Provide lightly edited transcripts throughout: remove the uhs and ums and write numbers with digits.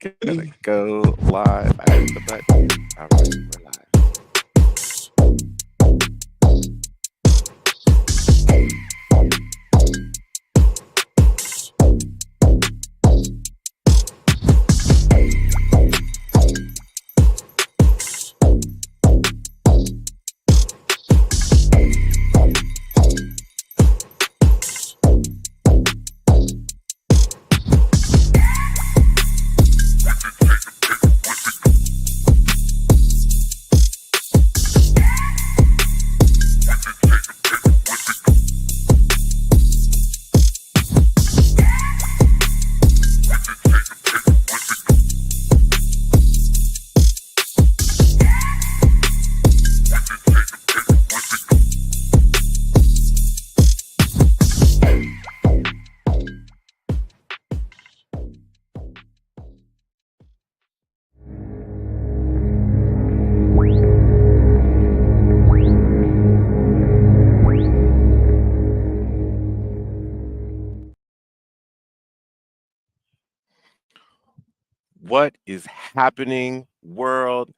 Gonna go live at the button. All right, we're live. What is happening, world?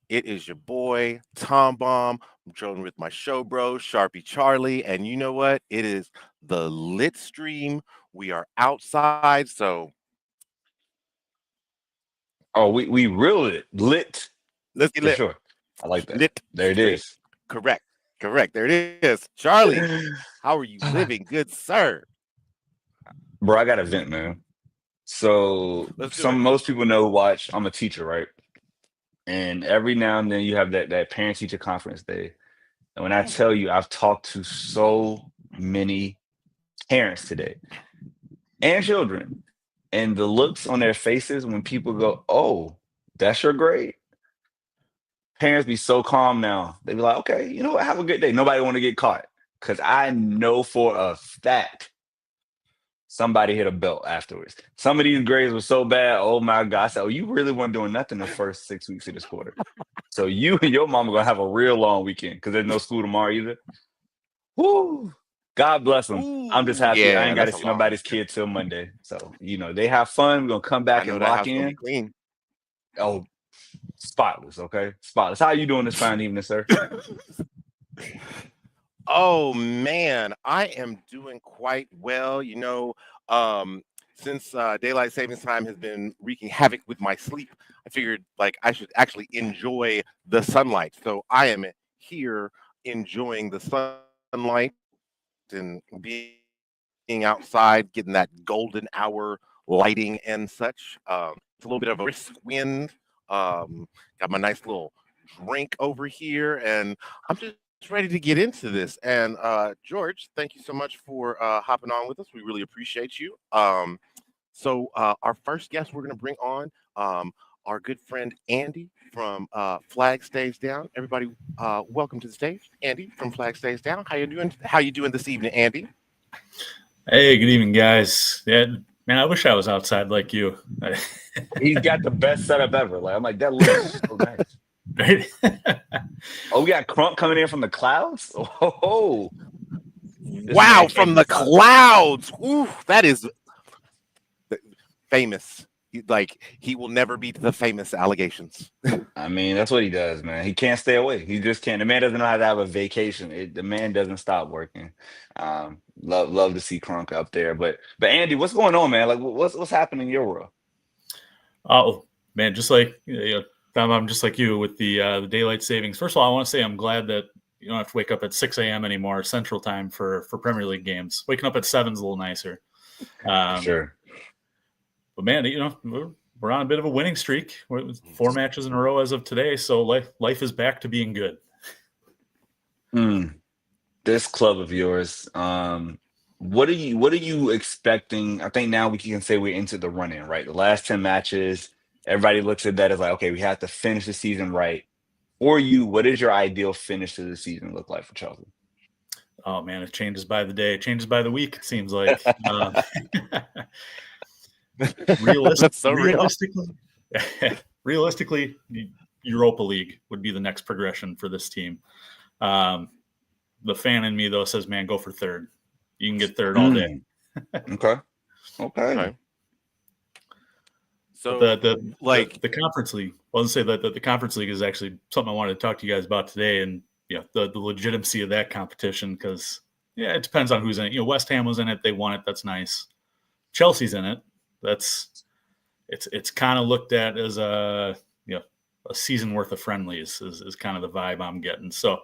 It is your boy, Tom Bomb. I'm joining with my show bro, Sharpie Charlie. And you know what? It is the lit stream. We are outside. So Oh, we real lit let's get for lit. sure. I like that. Lit There it straight. is. Correct. Correct. There it is. Charlie, how are you living, good sir? Bro, I got a vent, man. So Let's do it. most people know who watch. I'm a teacher, right? And every now and then you have that parent teacher conference day. And when I tell you, I've talked to so many parents today and children, and the looks on their faces when people go, "Oh, that's your grade." Parents be so calm now. They be like, "Okay, you know what? Have a good day." Nobody want to get caught because I know for a fact somebody hit a belt afterwards. Some of these grades were so bad. Oh my God! I said, "Oh, you really weren't doing nothing the first 6 weeks of this quarter." So you and your mama gonna have a real long weekend because there's no school tomorrow either. Woo! God bless them. I'm just Ooh, happy I yeah, ain't got that's to a see long nobody's weekend. kid till Monday. So they have fun. We're gonna come I back know and that lock house gonna be in. clean. Oh, spotless. Okay, spotless. How you doing this fine evening, sir? Oh man, I am doing quite well. Since daylight savings time has been wreaking havoc with my sleep, I figured like I should actually enjoy the sunlight. So I am here enjoying the sunlight and being outside, getting that golden hour lighting and such. It's a little bit of a brisk wind. Got my nice little drink over here, and I'm just ready to get into this. And George, thank you so much for hopping on with us. We really appreciate you. Our first guest we're going to bring on our good friend Andy from Flag Stays Down. Everybody, welcome to the stage, Andy from Flag Stays Down. How you doing? How you doing this evening, Andy? Hey, good evening, guys. Yeah, man, I wish I was outside like you. He's got the best setup ever. Like I'm like, that looks so nice. Right? Oh, we got Crunk coming in from the clouds. Oh, this man Wow, can't from be the stopped. clouds. Ooh, that is famous. He will never beat the famous allegations. I mean, that's what he does, man. He can't stay away. He just can't. The man doesn't know how to have a vacation. The man doesn't stop working. Love to see Crunk up there. But Andy, what's going on, man? Like, what's happening in your world? Oh, man, just like I'm just like you with the daylight savings. First of all, I want to say I'm glad that you don't have to wake up at 6 a.m. anymore Central Time for Premier League games. Waking up at 7 is a little nicer. For sure. But man, we're on a bit of a winning streak. We're 4 matches in a row as of today, so life is back to being good. This club of yours, what are you expecting? I think now we can say we're into the run-in, right? The last 10 matches, everybody looks at that as like, okay, we have to finish the season right. For you, what is your ideal finish to the season look like for Chelsea? Oh man, it changes by the day. It changes by the week. It seems like. That's so real. Realistically, Europa League would be the next progression for this team. The fan in me though says, "Man, go for third. You can get third all day." Okay. Okay. So the conference league. Well, let's say that the conference league is actually something I wanted to talk to you guys about today, and the legitimacy of that competition, because it depends on who's in it. West Ham was in it; they won it. That's nice. Chelsea's in it. It's kind of looked at as a season worth of friendlies is kind of the vibe I'm getting. So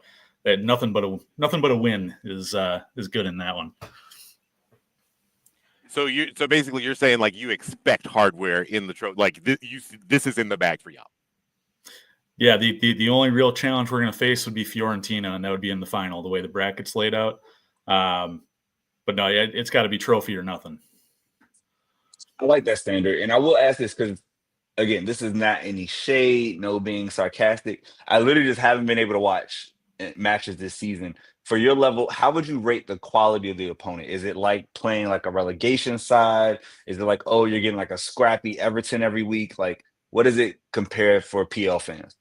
nothing but a win is good in that one. So basically you're saying like you expect hardware in the trophy, like this is in the bag for y'all. Yeah, the only real challenge we're going to face would be Fiorentina, and that would be in the final, the way the bracket's laid out. But no, it's got to be trophy or nothing. I like that standard, and I will ask this because, again, this is not any shade, no being sarcastic. I literally just haven't been able to watch matches this season. For your level, how would you rate the quality of the opponent? Is it like playing like a relegation side? Is it like, oh, you're getting like a scrappy Everton every week? Like, what does it compare for PL fans?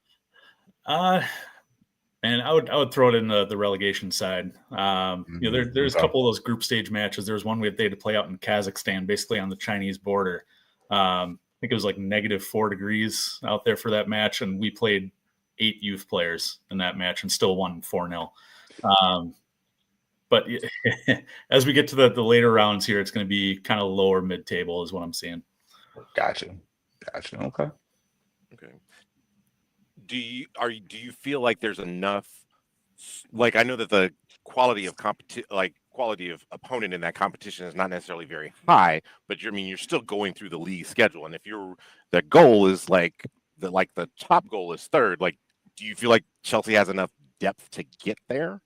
And I would throw it in the relegation side. There's a couple of those group stage matches. There's one they had to play out in Kazakhstan, basically on the Chinese border. I think it was like -4 degrees out there for that match, and we played 8 youth players in that match and still won 4-0. But as we get to the later rounds here, it's going to be kind of lower mid-table is what I'm seeing. Gotcha. Okay. Do you feel like there's enough? Like, I know that the quality of quality of opponent in that competition is not necessarily very high, but you're still going through the league schedule, and if the goal is the top goal is third, like, do you feel like Chelsea has enough depth to get there?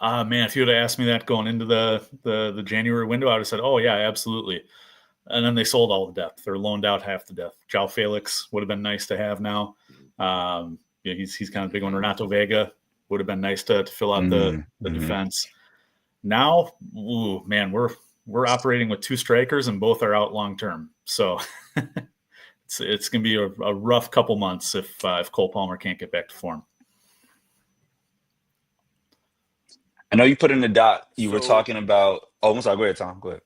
Man, if you would have asked me that going into the January window, I would have said, oh yeah, absolutely. And then they sold all the depth. They're loaned out half the depth. João Felix would have been nice to have now. He's kind of big one. Renato Vega would have been nice to fill out the defense. Now, man, we're operating with 2 strikers, and both are out long term. So it's going to be a rough couple months if Cole Palmer can't get back to form. I know you put in the doc. You were talking about. Oh, I'm sorry. Go ahead, Tom. Go ahead.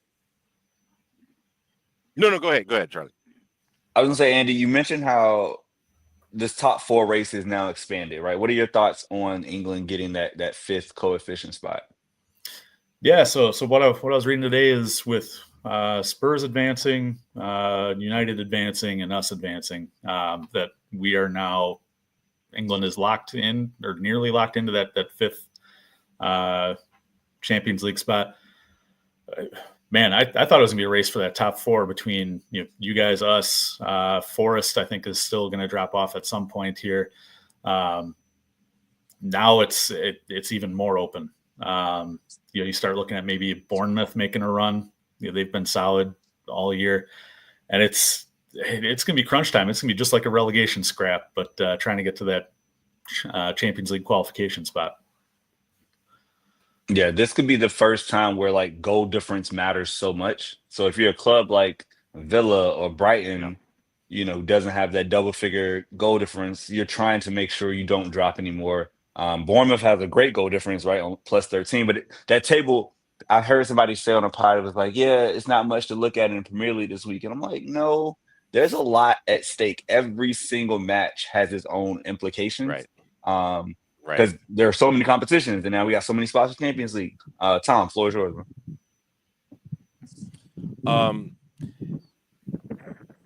No, go ahead, Charlie. I was gonna say, Andy, you mentioned how this top 4 race is now expanded, right? What are your thoughts on England getting that 5th coefficient spot? Yeah, so what I was reading today is with Spurs advancing, United advancing, and us advancing, that we are now, England is locked in or nearly locked into that 5th Champions League spot. Man, I thought it was gonna be a race for that top 4 between you guys, us. Forest, I think, is still going to drop off at some point here. Now it's even more open. You start looking at maybe Bournemouth making a run. They've been solid all year, and it's going to be crunch time. It's going to be just like a relegation scrap, but trying to get to that Champions League qualification spot. Yeah, this could be the first time where like goal difference matters so much. So if you're a club like Villa or Brighton, doesn't have that double figure goal difference, you're trying to make sure you don't drop anymore. Bournemouth has a great goal difference, right, on +13. But that table, I heard somebody say on a pod, it was like, yeah, it's not much to look at in the Premier League this week. And I'm like, no, there's a lot at stake. Every single match has its own implications. Right. Because there are so many competitions, and now we got so many spots for Champions League. Tom, floor is yours, man.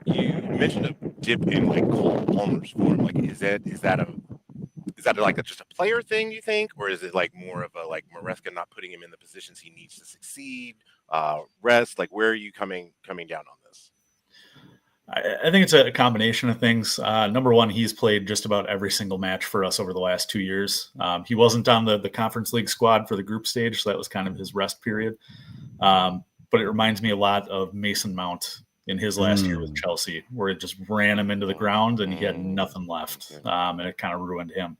You mentioned a dip in like Cole Palmer's form. Like, is that like just a player thing, you think, or is it like more of a like Maresca not putting him in the positions he needs to succeed? Rest, like, where are you coming down on this? I think it's a combination of things. Number one, he's played just about every single match for us over the last 2 years. He wasn't on the Conference League squad for the group stage, so that was kind of his rest period. But it reminds me a lot of Mason Mount in his last year with Chelsea, where it just ran him into the ground and he had nothing left, and it kind of ruined him.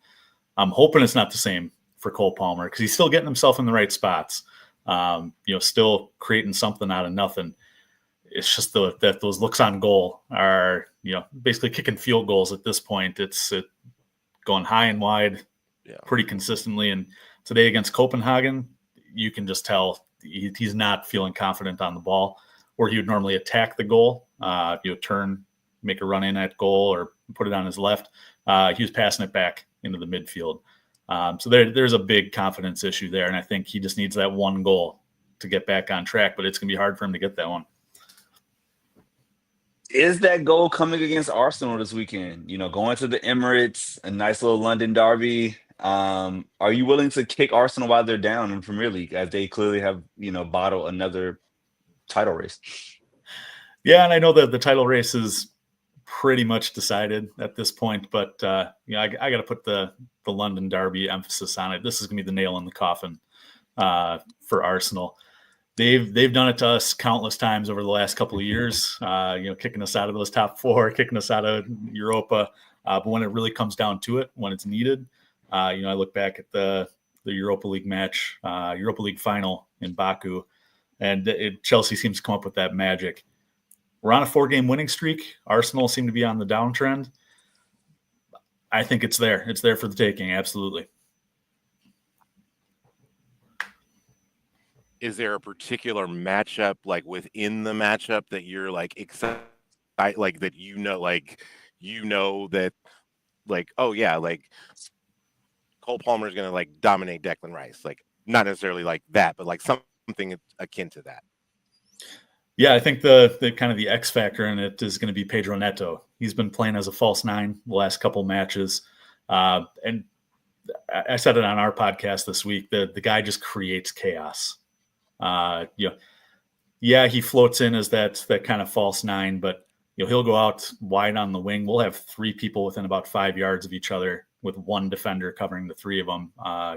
I'm hoping it's not the same for Cole Palmer, because he's still getting himself in the right spots, still creating something out of nothing. It's just that those looks on goal are, basically kicking field goals at this point. It's going high and wide pretty consistently. And today against Copenhagen, you can just tell he's not feeling confident on the ball. where he would normally attack the goal, turn, make a run in at goal, or put it on his left. He was passing it back into the midfield. So there's a big confidence issue there, and I think he just needs that one goal to get back on track, but it's going to be hard for him to get that one. Is that goal coming against Arsenal this weekend? Going to the Emirates, a nice little London derby. Are you willing to kick Arsenal while they're down in Premier League, as they clearly have, bottled another title race? Yeah, and I know that the title race is pretty much decided at this point, but I got to put the London derby emphasis on it. This is going to be the nail in the coffin for Arsenal. They've done it to us countless times over the last couple of years, kicking us out of those top four, kicking us out of Europa. But when it really comes down to it, when it's needed, I look back at the Europa League match, Europa League final in Baku, and Chelsea seems to come up with that magic. We're on a 4-game winning streak. Arsenal seem to be on the downtrend. I think it's there. It's there for the taking, absolutely. Is there a particular matchup, like within the matchup, that you're like excited, like that that, like, oh yeah, like Cole Palmer is gonna like dominate Declan Rice, like not necessarily like that, but like something akin to that? Yeah, I think the kind of the X factor in it is going to be Pedro Neto. He's been playing as a false nine the last couple matches, and I said it on our podcast this week. The guy just creates chaos. He floats in as that kind of false nine, but he'll go out wide on the wing. We'll have 3 people within about 5 yards of each other with one defender covering the 3 of them. I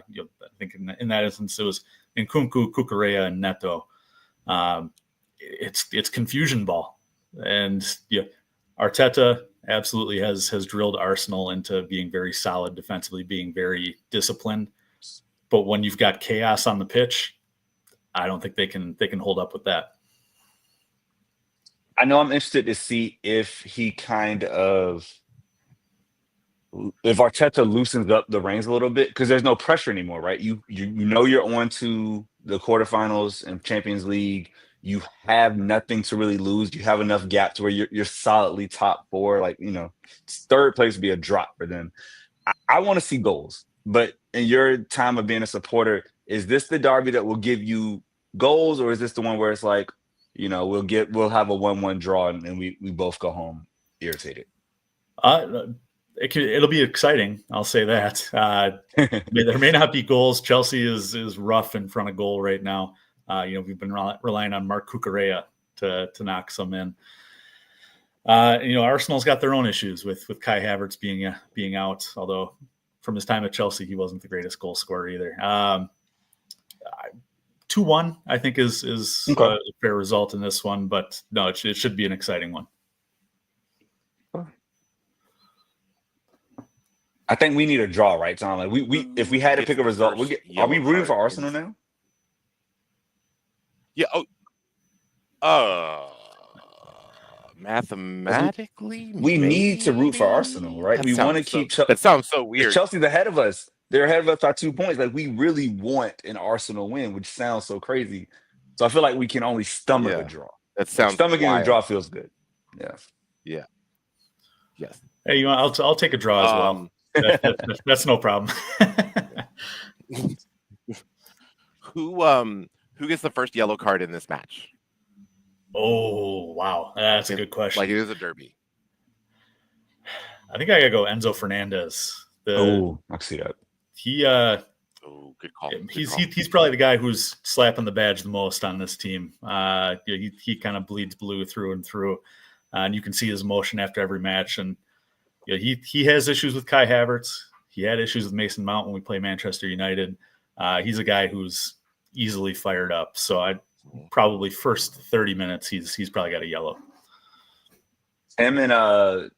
think in that instance it was Nkunku, Cucurella, and Neto. It's confusion ball, and Arteta absolutely has drilled Arsenal into being very solid defensively, being very disciplined. But when you've got chaos on the pitch, I don't think they can hold up with that. I know I'm interested to see if Arteta loosens up the reins a little bit, because there's no pressure anymore, right? You're on to the quarterfinals and Champions League. You have nothing to really lose. You have enough gap to where you're solidly top 4. Like, third place would be a drop for them. I want to see goals, but in your time of being a supporter, is this the derby that will give you goals, or is this the one where it's like, we'll have a 1-1 draw and we both go home irritated? It'll be exciting. I'll say that. There may not be goals. Chelsea is rough in front of goal right now. We've been relying on Mark Cucurella to knock some in. Arsenal's got their own issues with Kai Havertz being out, although from his time at Chelsea, he wasn't the greatest goal scorer either. 2-1, I think, is okay. A fair result in this one, but no, it should be an exciting one. I think we need a draw, right, Tom? Like we if we had to pick a result, are we rooting for Arsenal now? Yeah. Mathematically, we need to root for Arsenal, right? We want to keep. That sounds so weird. Chelsea's ahead of us. They're ahead of us by 2 points. Like, we really want an Arsenal win, which sounds so crazy. So I feel like we can only stomach a draw. That sounds stomaching a draw feels good. Yeah. Yeah. Yes. Hey, I'll take a draw as well. That's no problem. Who gets the first yellow card in this match? Oh, wow. That's a good question. Like, it is a derby. I think I got to go Enzo Fernandez. I see that. Good call. He's probably the guy who's slapping the badge the most on this team. He kind of bleeds blue through and through, and you can see his emotion after every match. And he has issues with Kai Havertz. He had issues with Mason Mount when we play Manchester United. He's a guy who's easily fired up. So I'd probably first 30 minutes, he's probably got a yellow. Him and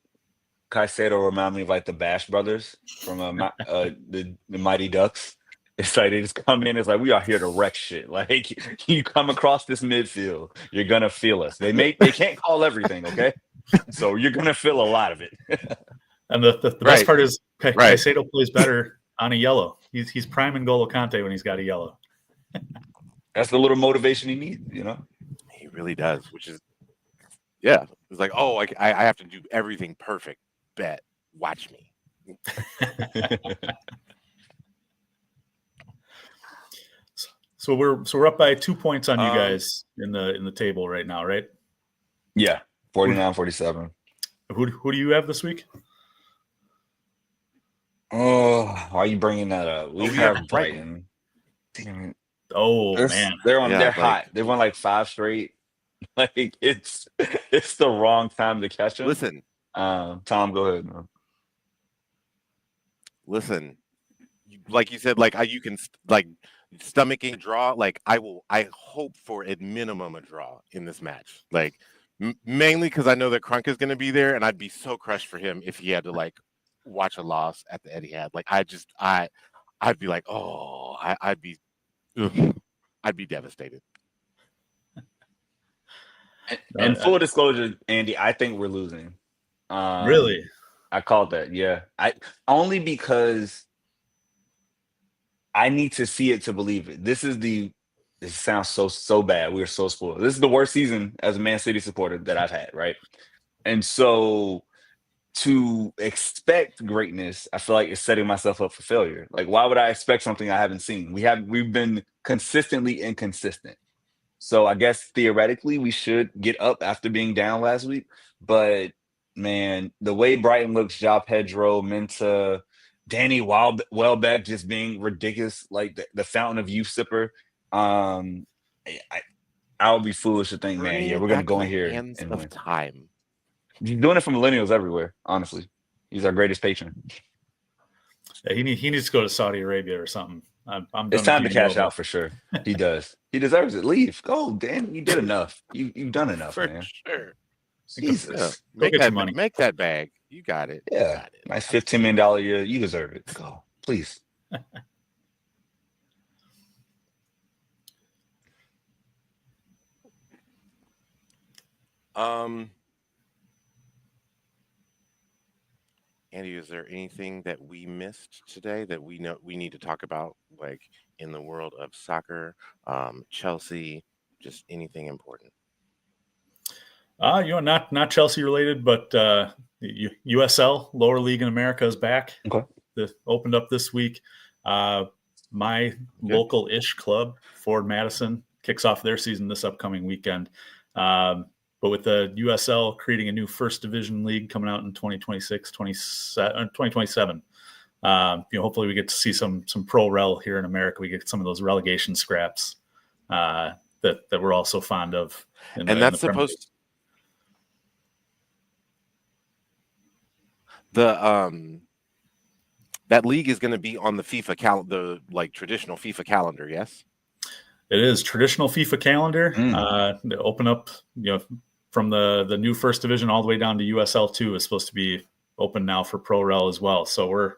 Caicedo remind me of like the Bash Brothers from the Mighty Ducks. It's like they just come in. It's like, we are here to wreck shit. Like, you come across this midfield, you're gonna feel us. They can't call everything, okay? So you're gonna feel a lot of it. And the best part is Caicedo plays better on a yellow. He's priming N'Golo Kante when he's got a yellow. That's the little motivation he needs, He really does, which is yeah. It's like, oh, I have to do everything perfect. Bet, watch me. So we're up by 2 points on you Um, guys in the table right now, right? Yeah, 49-47. Who do you have this week? Oh, why are you bringing that up? We we have have Brighton. Damn it. Oh man, They're Yeah, hot. They won like 5 straight. Like it's the wrong time to catch them. listen, Tom, go ahead. Man. listen. Like you said, like you can like stomaching a draw. Like I hope for at minimum a draw in this match. Like mainly because I know that Crunk is going to be there, and I'd be so crushed for him if he had to like watch a loss at the Etihad. Like I'd be like, oh, I'd be, ugh, I'd be devastated. And full disclosure, Andy, I think we're losing. Really? I called that. Yeah, I only because I need to see it to believe it. This sounds so bad. We're so spoiled. This is the worst season as a Man City supporter that I've had, right? And so to expect greatness, I feel like it's setting myself up for failure. Like, why would I expect something I haven't seen? We've been consistently inconsistent. So I guess theoretically we should get up after being down last week. But man, the way Brighton looks, João Pedro, Menta, Danny Welbeck just being ridiculous, like the fountain of youth sipper. I would be foolish to think, man, Turning yeah, it we're gonna back go the in here hands and of win. time. He's doing it for millennials everywhere, honestly. He's our greatest patron. Yeah, he needs to go to Saudi Arabia or something. I'm done It's time to with you, cash Nova. out for sure. He does. He deserves it. Leave. Go, Dan. You did enough. You've done enough, For man. sure. Jesus. Go get your money. Make that bag. You got it. You Yeah. got it. Nice $15 million a year. You deserve it. Go. Please. Andy, is there anything that we missed today that we know we need to talk about, like in the world of soccer, Chelsea, just anything important? Not Chelsea related, but USL, lower league in America, is back. Okay. Opened up this week. My local-ish club, Ford Madison, kicks off their season this upcoming weekend. But with the USL creating a new first division league coming out in 2026, 2027, hopefully we get to see some pro rel here in America. We get some of those relegation scraps that we're also fond of. And that's supposed that league is going to be on the FIFA calendar, like traditional FIFA calendar. Yes, it is traditional FIFA calendar. They open up, from the new first division all the way down to USL 2 is supposed to be open now for pro rel as well. So we're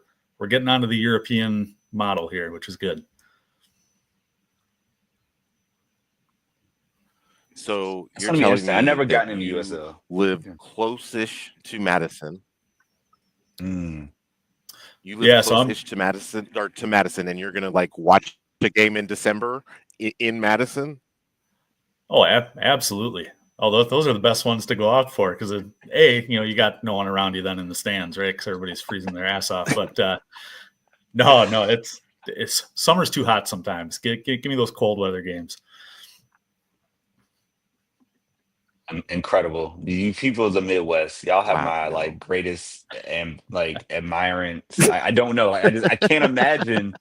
getting onto the European model here, which is good. So you're telling me I never that gotten into you USL. live close-ish to Madison. Mm. You live close-ish to Madison, and you're gonna like watch the game in December in Madison. Oh, absolutely. Although those are the best ones to go out for because you got no one around you then in the stands, right? Because everybody's freezing their ass off. But no, it's summer's too hot sometimes. Give me those cold weather games. Incredible. You people of the Midwest, y'all have my greatest and admiring. I don't know. I can't imagine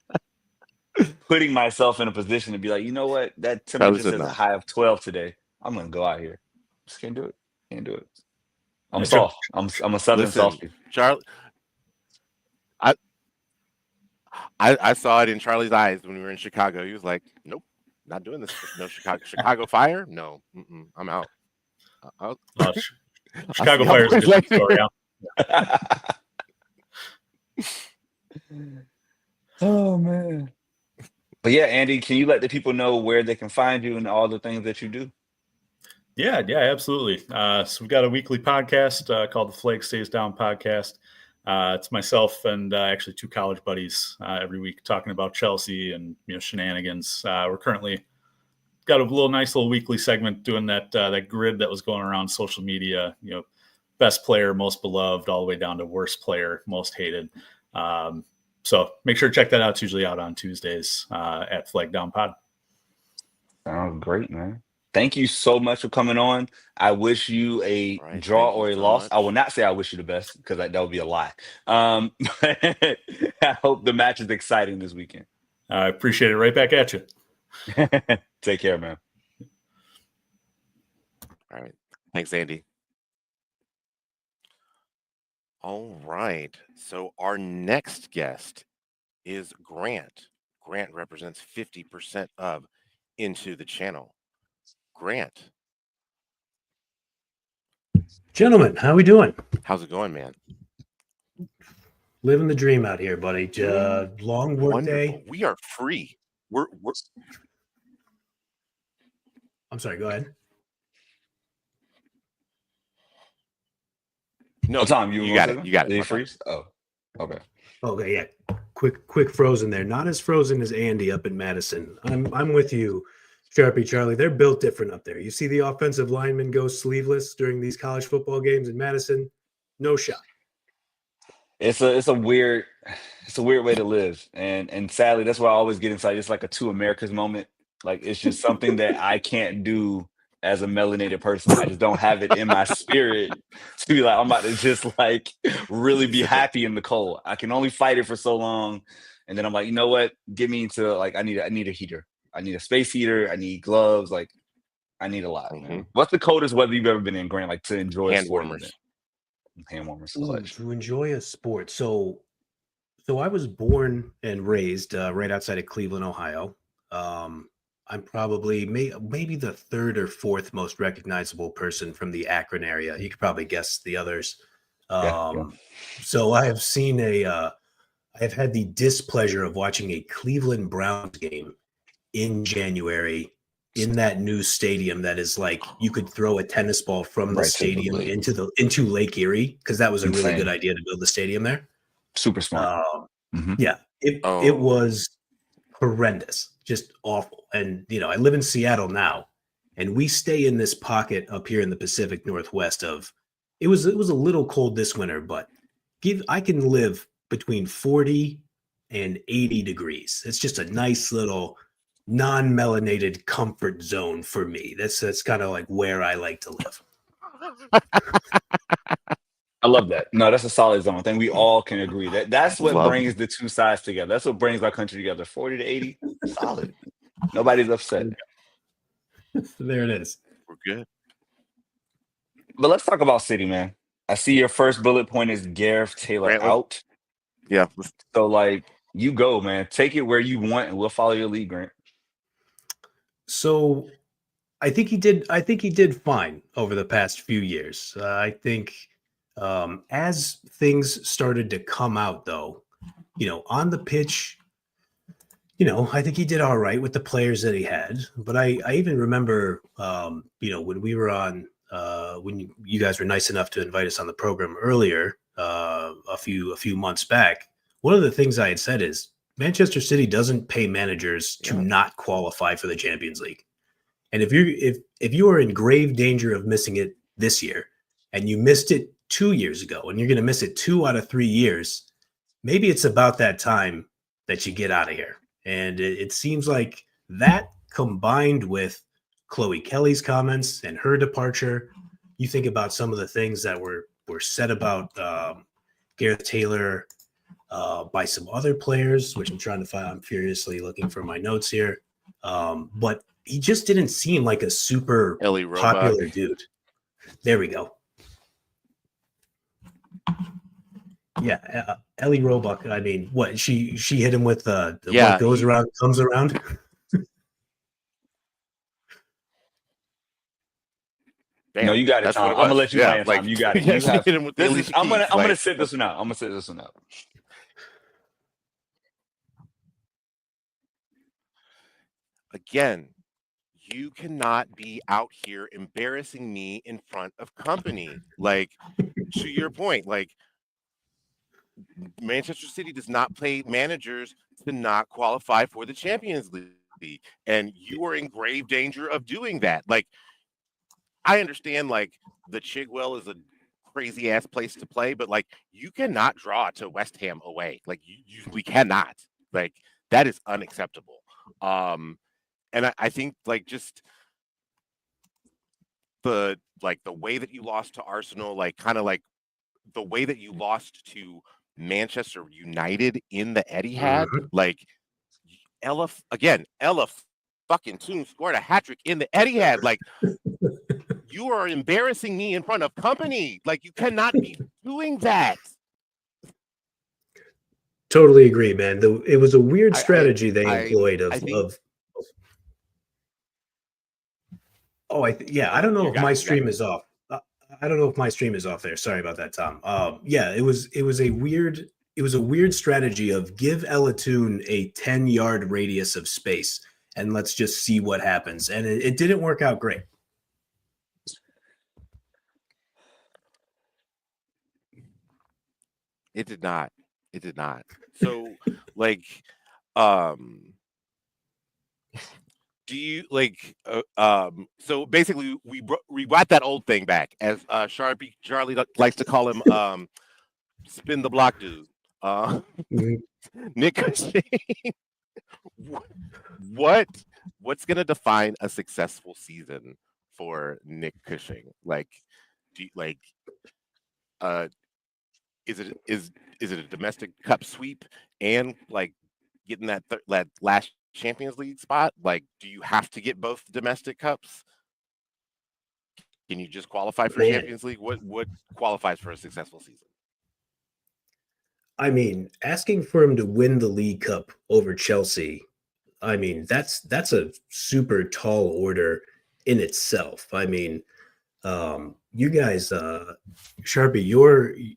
putting myself in a position to be like, you know what, that temperature says a high of 12 today. I'm gonna go out here. Just can't do it. Can't do it. I'm soft. I'm a southern softie. Charlie, I saw it in Charlie's eyes when we were in Chicago. He was like, "Nope, not doing this. No Chicago Fire. No, I'm out." Chicago Fire is a good story. Oh man. But yeah, Andy, can you let the people know where they can find you and all the things that you do? Yeah, absolutely. So we've got a weekly podcast called the Flag Stays Down podcast. It's myself and actually 2 college buddies every week talking about Chelsea and shenanigans. We're currently got a nice little weekly segment doing that grid that was going around social media. Best player, most beloved, all the way down to worst player, most hated. So make sure to check that out. It's usually out on Tuesdays at Flag Down Pod. Sounds great, man. Thank you so much for coming on. I wish you a draw or a loss. I will not say I wish you the best because that would be a lie. But I hope the match is exciting this weekend. I appreciate it. Right back at you. Take care, man. All right. Thanks, Andy. All right. So our next guest is Grant. Grant represents 50% of Into the Channel. Grant. Gentlemen, how we doing? How's it going, man? Living the dream out here, buddy. Long work day. We are free. We're I'm sorry, go ahead. No, Tom, you got it. You got it. Did you freeze? Oh, okay. Okay, yeah. Quick frozen there. Not as frozen as Andy up in Madison. I'm with you, Sharpie Charlie. They're built different up there. You see the offensive linemen go sleeveless during these college football games in Madison? No shot. It's a weird way to live, and sadly, that's why I always get inside. It's like a two Americas moment. Like it's just something that I can't do as a melanated person. I just don't have it in my spirit to be like I'm about to just like really be happy in the cold. I can only fight it for so long, and then I'm like, you know what? Get me into like I need a heater. I need a space heater. I need gloves. Like I need a lot. Mm-hmm. What's the coldest weather you've ever been in, Grant? Like to enjoy hand warmers. Hand warmers. To enjoy a sport. So I was born and raised right outside of Cleveland, Ohio. I'm probably maybe the third or fourth most recognizable person from the Akron area. You could probably guess the others. So I have seen I have had the displeasure of watching a Cleveland Browns game in January in that new stadium that is like you could throw a tennis ball from the stadium into Lake Erie, because that was a really good idea to build the stadium there. Super smart. Yeah, it was horrendous, just awful. And I live in Seattle now, and we stay in this pocket up here in the Pacific Northwest of it was a little cold this winter, but I can live between 40 and 80 degrees. It's just a nice little non-melanated comfort zone for me. That's kind of like where I like to live. I love that. No, that's a solid zone. I think we all can agree that's what brings the two sides together. That's what brings our country together. 40 to 80, solid. Nobody's upset. There it is. We're good. But let's talk about City, man. I see your first bullet point is Gareth Taylor out. Yeah. So like you go, man. Take it where you want, and we'll follow your lead, Grant. So I think he did fine over the past few years. I think as things started to come out, though, on the pitch, I think he did all right with the players that he had. But I even remember, when we were on, when you guys were nice enough to invite us on the program earlier, a few months back, one of the things I had said is Manchester City doesn't pay managers to not qualify for the Champions League. And if you are in grave danger of missing it this year, and you missed it 2 years ago, and you're going to miss it 2 out of 3 years, maybe it's about that time that you get out of here. And it seems like that, combined with Chloe Kelly's comments and her departure, you think about some of the things that were said about Gareth Taylor by some other players, which I'm trying to find. I'm furiously looking for my notes here. But he just didn't seem like a super popular dude. There we go. Yeah, Ellie Roebuck. I mean, what she hit him with what goes around comes around. No, you got it, Tom. I'm gonna let you land, Tom. You got it. I'm gonna sit this one out. I'm gonna sit this one out. Again, you cannot be out here embarrassing me in front of company. Like, to your point, like Manchester City does not pay managers to not qualify for the Champions League. and you are in grave danger of doing that. Like, I understand, like, the Chigwell is a crazy ass place to play, but like, you cannot draw to West Ham away. Like, we cannot. Like, that is unacceptable. And I think, like, just the way that you lost to Arsenal, like, kind of like the way that you lost to Manchester United in the Etihad, Mhm. like, Ella fucking Toon scored a hat trick in the Etihad. Like, you are embarrassing me in front of company. Like, you cannot be doing that. Totally agree, man. It was a weird I strategy they employed I think yeah, I don't know you if got my it. You got stream it. is off. I don't know if my stream is off there. Sorry about that, Tom. Yeah, it was a weird strategy of give Elatoon a 10-yard radius of space and let's just see what happens. And it didn't work out great. It did not. It did not. So, like, um, do you like? So basically, we brought that old thing back, as Charlie likes to call him. Spin the block dude. Uh, Mhm. Nick Cushing. what what's gonna define a successful season for Nick Cushing? Like, do you, like uh is it a domestic cup sweep and like getting that last Champions League spot? Like, do you have to get both domestic cups? Can you just qualify for Man, Champions League? What qualifies for a successful season? I mean, asking for him to win the League Cup over Chelsea, I mean, that's a super tall order in itself. I mean, you guys, Sharpie,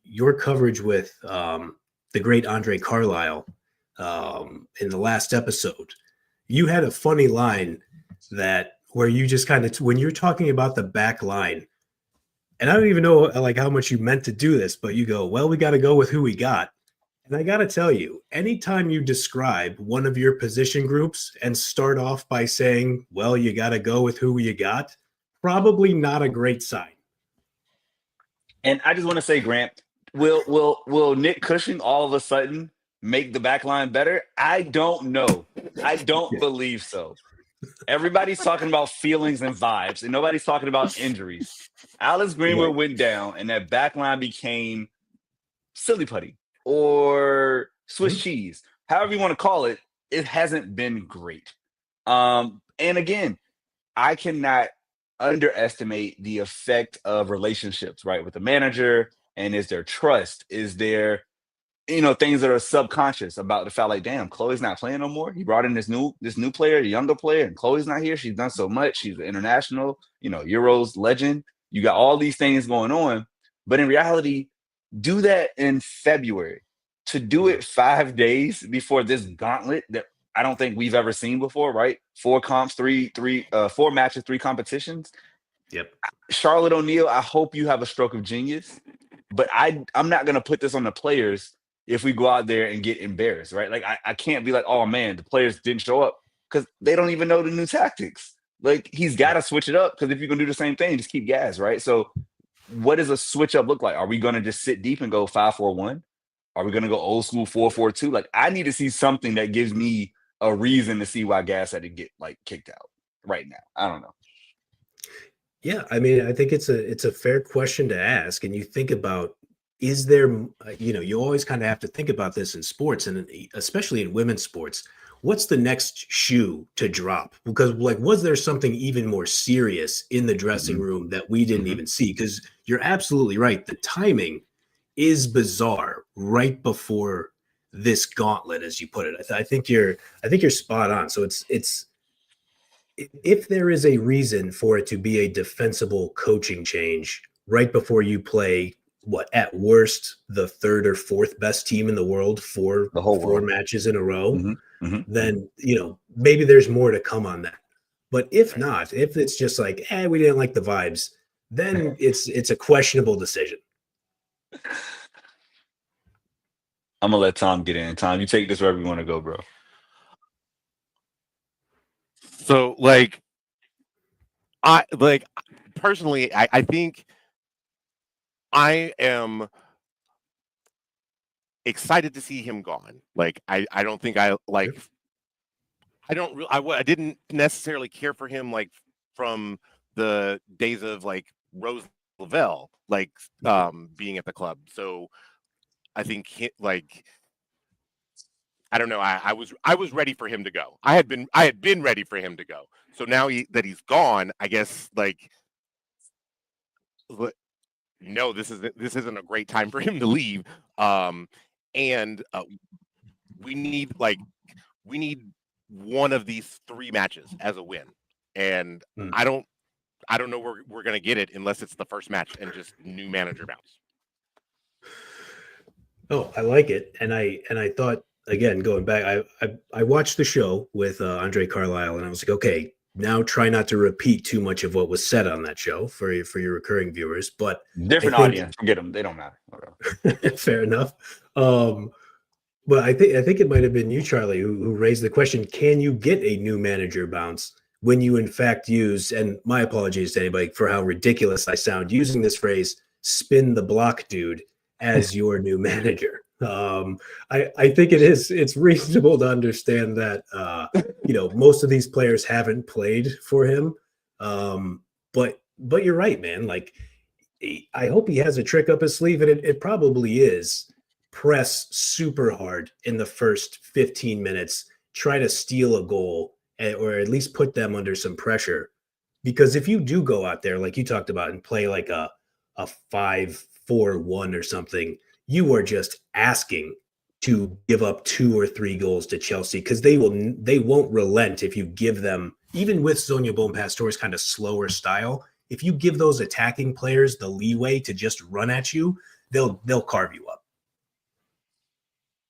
your coverage with the great Andre Carlisle in the last episode, you had a funny line that where you just kind of when you're talking about the back line, and I don't even know like how much you meant to do this, but you go, well, we got to go with who we got. And I got to tell you, anytime you describe one of your position groups and start off by saying, well, you got to go with who you got, probably not a great sign. And I just want to say, Grant, will Nick Cushing all of a sudden make the back line better? I don't know. I don't believe so. Everybody's talking about feelings and vibes, and nobody's talking about injuries. Alex Greenwood went down, and that back line became silly putty or Swiss cheese, however you want to call it. It hasn't been great. And again, I cannot underestimate the effect of relationships, right? With the manager, and is there trust? Is there, things that are subconscious about the fact, like, damn, Chloe's not playing no more. He brought in this new player, the younger player, and Chloe's not here. She's done so much. She's an international, Euros legend. You got all these things going on, but in reality, do that in February. To do it 5 days before this gauntlet that I don't think we've ever seen before, right? 4 comps, 4 matches, 3 competitions. Yep. Charlotte O'Neal, I hope you have a stroke of genius, but I'm not going to put this on the players if we go out there and get embarrassed, right? Like, I can't be like, oh man, the players didn't show up, because they don't even know the new tactics. Like, he's got to switch it up, because if you're going to do the same thing, just keep gas, right? So what does a switch up look like? Are we going to just sit deep and go 5-4-1? Are we going to go old school 4-4-2? Like, I need to see something that gives me a reason to see why Gas had to get like kicked out right now. I don't know. Yeah, I mean, I think it's a fair question to ask, and you think about, is there, you always kind of have to think about this in sports, and especially in women's sports. What's the next shoe to drop? Because, like, was there something even more serious in the dressing room that we didn't even see? Because you're absolutely right. The timing is bizarre right before this gauntlet, as you put it. I think you're spot on. So it's if there is a reason for it to be a defensible coaching change right before you play what at worst the third or fourth best team in the world for The whole four world. matches in a row, then Mm-hmm. maybe there's more to come on that. But if not, if it's just like, we didn't like the vibes, then it's a questionable decision. I'm gonna let Tom get in. Tom, you take this wherever you want to go, bro. So like I like personally, I think I am excited to see him gone. Like I don't think I like I don't re- I didn't necessarily care for him like from the days of like Rose Lavelle like being at the club. So I think like I don't know. I was ready for him to go. I had been ready for him to go. So now that he's gone, I guess like no, this isn't a great time for him to leave. Um, and we need one of these three matches as a win, and Hmm. I don't know where we're gonna get it unless it's the first match and just new manager bounce. Oh, I like it, and I thought again going back, I watched the show with Andre Carlisle, and I was like, okay, now try not to repeat too much of what was said on that show for your recurring viewers. But Different I think audience. Forget them. They don't matter. fair enough. But I think it might have been you, Charlie, who raised the question: can you get a new manager bounce when you in fact use? And my apologies to anybody for how ridiculous I sound using this phrase "spin the block, dude" as your new manager. I think it's reasonable to understand that most of these players haven't played for him, but you're right, man. Like I hope he has a trick up his sleeve, and it probably is. Press super hard in the first 15 minutes, try to steal a goal, or at least put them under some pressure. Because if you do go out there, like you talked about, and play like a 5-4-1 or something, you are just asking to give up 2 or 3 goals to Chelsea, because they won't relent if you give them, even with Sonia Bonpastor's kind of slower style. If you give those attacking players the leeway to just run at you, they'll carve you up.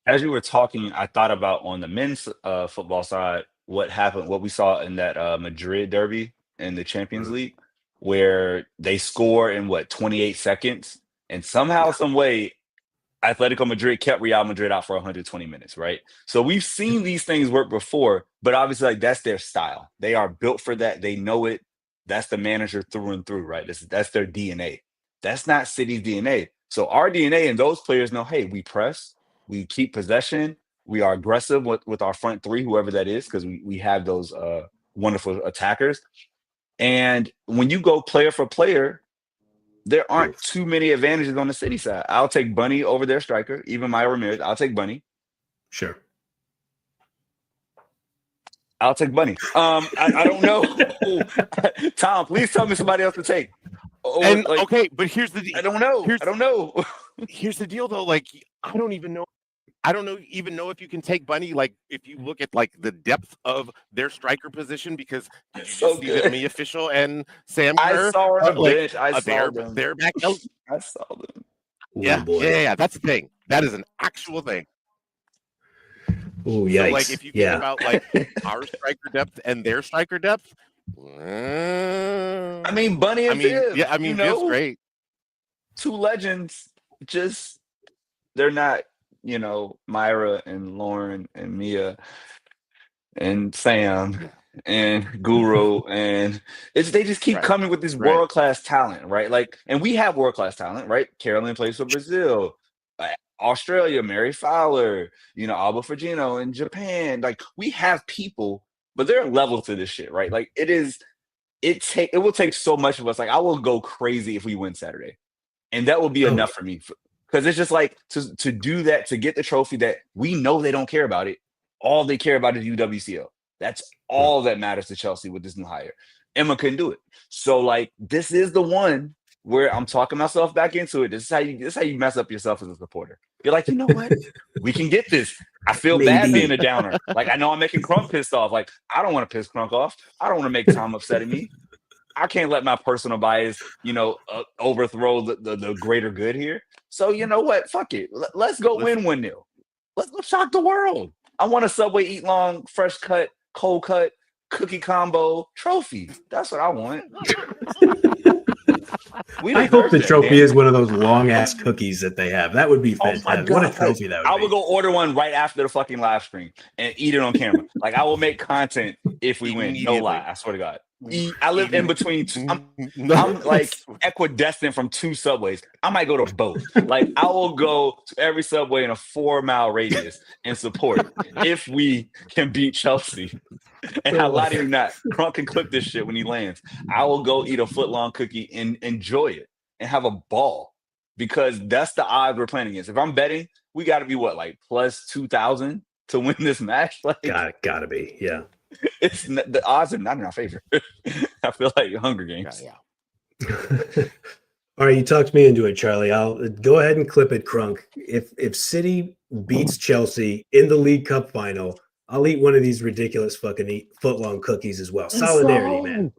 As you were talking, I thought about on the men's football side, what happened, what we saw in that Madrid derby in the Champions Mhm. League, where they score in 28 seconds, and somehow, Yeah. some way, Atletico Madrid kept Real Madrid out for 120 minutes, right? So we've seen these things work before, but obviously, like that's their style. They are built for that. They know it. That's the manager through and through, right? That's their DNA. That's not City's DNA. So our DNA and those players know, hey, we press, we keep possession, we are aggressive with our front three, whoever that is, because we have those wonderful attackers. And when you go player for player, there aren't too many advantages on the City side. I'll take Bunny over their striker, even Maya Ramirez. I'll take Bunny. Sure. I'll take Bunny. I don't know. Tom, please tell me somebody else to take. And okay, but here's the I don't know. I don't know. here's the deal though. Like I don't even know if you can take Bunny. Like if you look at like the depth of their striker position, because did you just So see good. that Me Official and Sam I Kerr? saw her on the like bench. I saw them. they're back. Oh, I saw them. yeah, Ooh, boy. yeah. That's the thing. That is an actual thing. Ooh, So yikes. like if you think Yeah. about like our striker depth and their striker depth, I mean, Bunny and Viv. yeah, I mean, Viv's great. Two legends. Just they're not, Myra and Lauren and Mia and Sam and Guru, and they just keep Right. coming with this Right. world-class talent, right? Like, and we have world-class talent, right? Carolyn plays for Brazil, Australia, Mary Fowler, Alba Fragino in Japan. Like, we have people, but there are levels to this shit, right? Like, it will take so much of us. Like, I will go crazy if we win Saturday, and that will be enough for me, because it's just like to do that, to get the trophy that we know they don't care about it. All they care about is UWCL. That's all that matters to Chelsea with this new hire. Emma couldn't do it. So like, this is the one where I'm talking myself back into it. This is how you mess up yourself as a supporter. You're like, you know what? We can get this. I feel bad being a downer. Like, I know I'm making Crunk pissed off. Like, I don't want to piss Crunk off. I don't want to make Tom upset at me. I can't let my personal bias, overthrow the greater good here. So you know what? Fuck it. Let's go win 1-0. Let's shock the world. I want a Subway Eat Long, fresh cut, cold cut, cookie combo trophy. That's what I want. I hope the that, trophy man. is one of those long ass cookies that they have. That would be Oh my fantastic. What a God. trophy that I would would be. go order one right after the fucking live stream and eat it on camera. Like I will make content if we win. No lie. Immediately. I swear to God. I live in between. I'm like equidistant from 2 subways. I might go to both. Like I will go to every subway in a 4-mile radius and support if we can beat Chelsea. And I lie to you not, Crunk can clip this shit when he lands. I will go eat a foot-long cookie and enjoy it and have a ball because that's the odds we're playing against. If I'm betting, we got to be what, like plus 2,000 to win this match? Like, Gotta be, yeah. the odds are not in our favor. I feel like Hunger Games. Yeah. All right, you talked me into it, Charlie. I'll go ahead and clip it, Crunk. If City beats Chelsea in the League Cup final, I'll eat one of these ridiculous fucking foot-long cookies as well. Solidarity, man.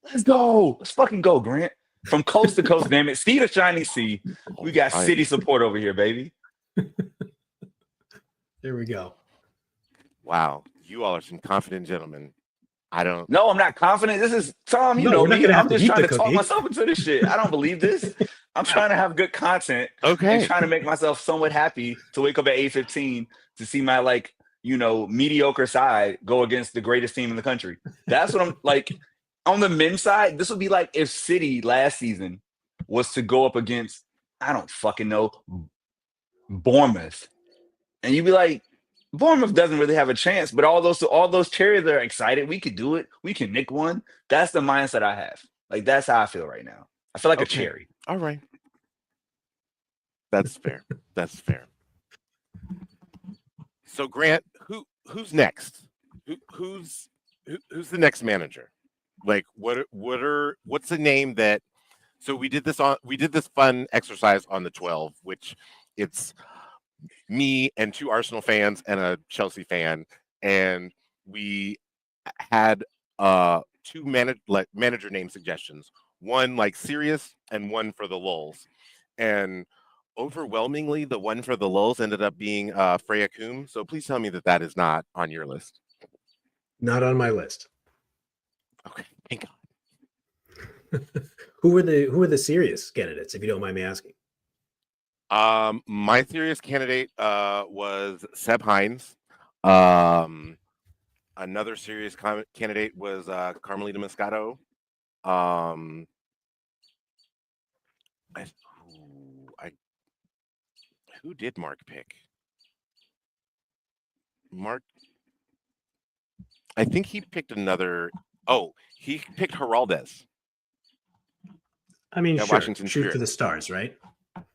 Let's go. Let's fucking go, Grant. From coast to coast, damn it. Sea to shining sea. We got City support over here, baby. There we go. Wow. You all are some confident gentlemen. I don't. No, I'm not confident. This is Tom. You No, know we're not me. gonna have I'm to just eat trying the to talk cookie. myself into this shit. I don't believe this. I'm trying to have good content and Okay. trying to make myself somewhat happy to wake up at 8:15 to see my mediocre side go against the greatest team in the country. That's what I'm like. On the men's side, this would be like if City last season was to go up against, I don't fucking know, Bournemouth. And you'd be like, Bournemouth doesn't really have a chance, but all those cherries are excited. We could do it. We can nick one. That's the mindset I have. Like, that's how I feel right now. I feel like a cherry. All right. That's fair. That's fair. So Grant, who's next? Who's the next manager? Like what's the name that? So we did this fun exercise on the 12, which it's me and 2 Arsenal fans and a Chelsea fan, and we had 2 manager name suggestions. One like serious and one for the lulz. And overwhelmingly, the one for the lulz ended up being Freya Coombe. So please tell me that is not on your list. Not on my list. Okay, thank God. Who are the serious candidates, if you don't mind me asking? My serious candidate was Seb Hines. Another serious candidate was Carmelita Moscato. Who did Mark pick? Mark, I think he picked another. Oh, he picked Heraldez. I mean, sure, Washington shoot Spirit. for the stars, right?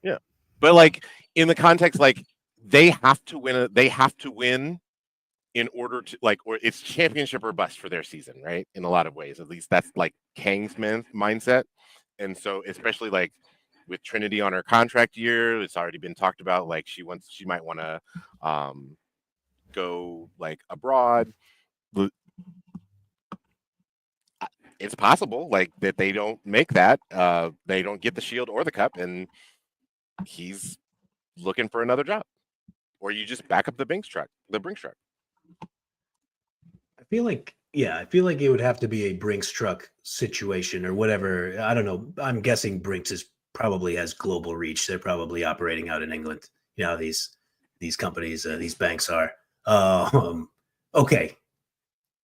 Yeah, but like in the context, like they have to win. They have to win in order to or it's championship or bust for their season, right? In a lot of ways, at least that's like Kang's mindset, and so especially like with Trinity on her contract year, it's already been talked about. Like she might want to go like abroad. It's possible like that they don't make that. They don't get the Shield or the Cup, and he's looking for another job, or you just back up the Brinks truck. I feel like it would have to be a Brinks truck situation or whatever. I don't know. I'm guessing Brinks probably has global reach. They're probably operating out in England. You know, these companies, these banks are. Okay.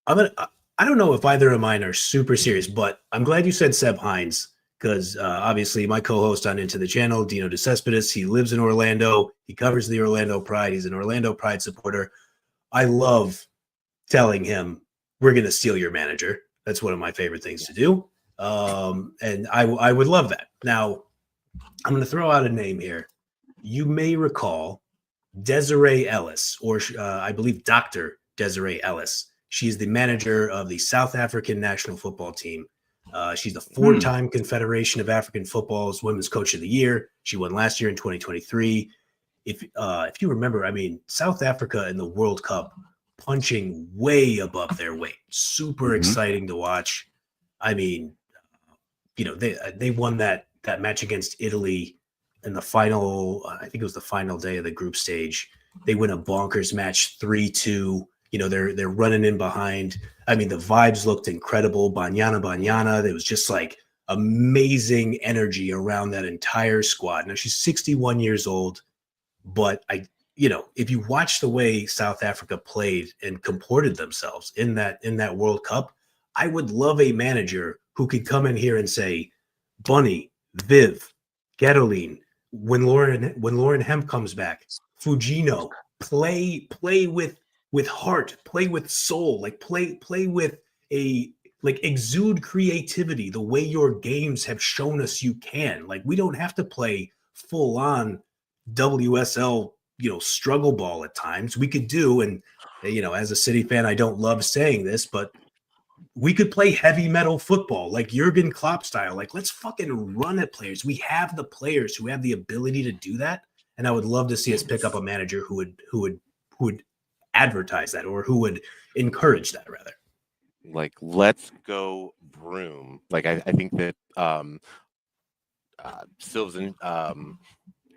I don't know if either of mine are super serious, but I'm glad you said Seb Hines because obviously my co-host on Into the Channel, Dino DeCespedes, he lives in Orlando. He covers the Orlando Pride. He's an Orlando Pride supporter. I love telling him, we're going to steal your manager. That's one of my favorite things to do. And I would love that. Now, I'm going to throw out a name here. You may recall Desiree Ellis, or I believe Dr. Desiree Ellis. She's the manager of the South African national football team. She's the 4-time Confederation of African Football's Women's Coach of the Year. She won last year in 2023. If you remember, I mean, South Africa in the World Cup punching way above their weight. Super exciting to watch. I mean, you know, they won that match against Italy in the final. I think it was the final day of the group stage. They win a bonkers match 3-2. You know, they're running in behind. I mean, the vibes looked incredible. Banyana. There was just like amazing energy around that entire squad. Now she's 61 years old, but if you watch the way South Africa played and comported themselves in that World Cup, I would love a manager who could come in here and say, Bunny, Viv, Getoline, when Lauren Hemp comes back, Fujino, play with heart, play with soul, like play with exude creativity the way your games have shown us you can. Like, we don't have to play full on WSL, struggle ball at times. We could do, and as a City fan, I don't love saying this, but we could play heavy metal football, like Jurgen Klopp style. Like, let's fucking run at players. We have the players who have the ability to do that. And I would love to see us pick up a manager who would advertise that, or who would encourage that, rather. Like, let's go Broom. Like, I think that Silves and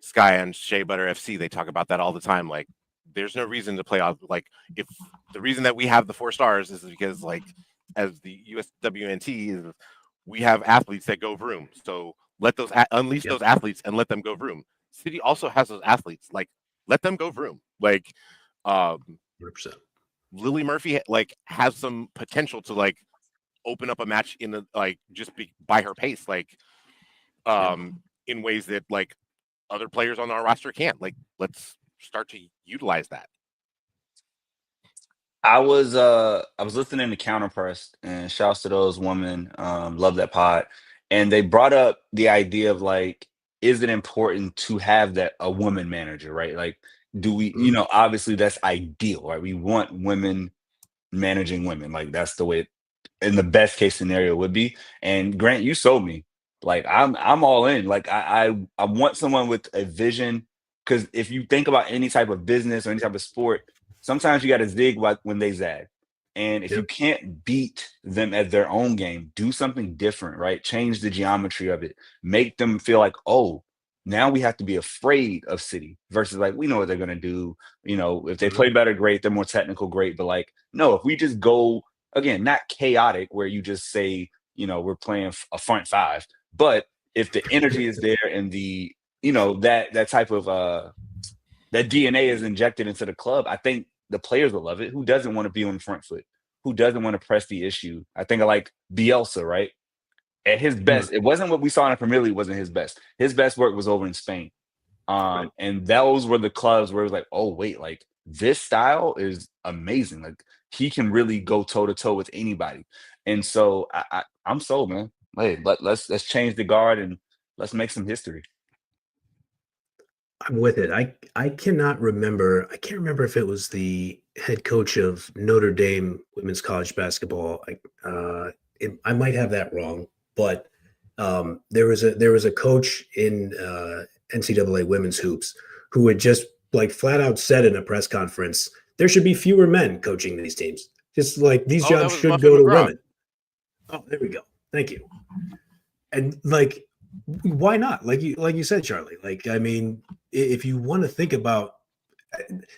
Sky and Shea Butter FC, they talk about that all the time. Like, there's no reason to play off. Like, if the reason that we have the 4 stars is because, like, as the USWNT is, we have athletes that go Vroom. So let those unleash those athletes and let them go Vroom. City also has those athletes. Like, let them go Vroom. Like, 100%. Lily Murphy has some potential to open up a match in the just by her pace, in ways that other players on our roster can't. Like, let's start to utilize that. I was listening to Counterpress, and shouts to those women. Love that pod. And they brought up the idea of is it important to have a woman manager, right? Like, do we, obviously that's ideal, right? We want women managing women. Like, that's the way in the best case scenario would be. And Grant, you sold me. Like, I'm all in. Like, I want someone with a vision, because if you think about any type of business or any type of sport, sometimes you got to zig when they zag. And if you can't beat them at their own game, do something different, right? Change the geometry of it. Make them feel like, oh, now we have to be afraid of City, versus we know what they're going to do. If they play better, great. They're more technical, great. But no, if we just go, again, not chaotic where you just say, we're playing a front 5, but if the energy is there and the, that type of, that DNA is injected into the club, I think the players will love it. Who doesn't want to be on the front foot? Who doesn't want to press the issue? I think I like Bielsa, right? At his best, it wasn't what we saw in the Premier League. Wasn't his best. His best work was over in Spain, and those were the clubs where it was like, oh wait, this style is amazing. Like, he can really go toe to toe with anybody. And so I'm sold, man. Hey, let's change the guard and let's make some history. I'm with it. I cannot remember. I can't remember if it was the head coach of Notre Dame women's college basketball. I might have that wrong, but there was a coach in NCAA women's hoops who had just flat out said in a press conference, there should be fewer men coaching these teams. Just these jobs should go to women. Oh, there we go. Thank you. And why not? Like you said, Charlie. I mean, if you want to think about,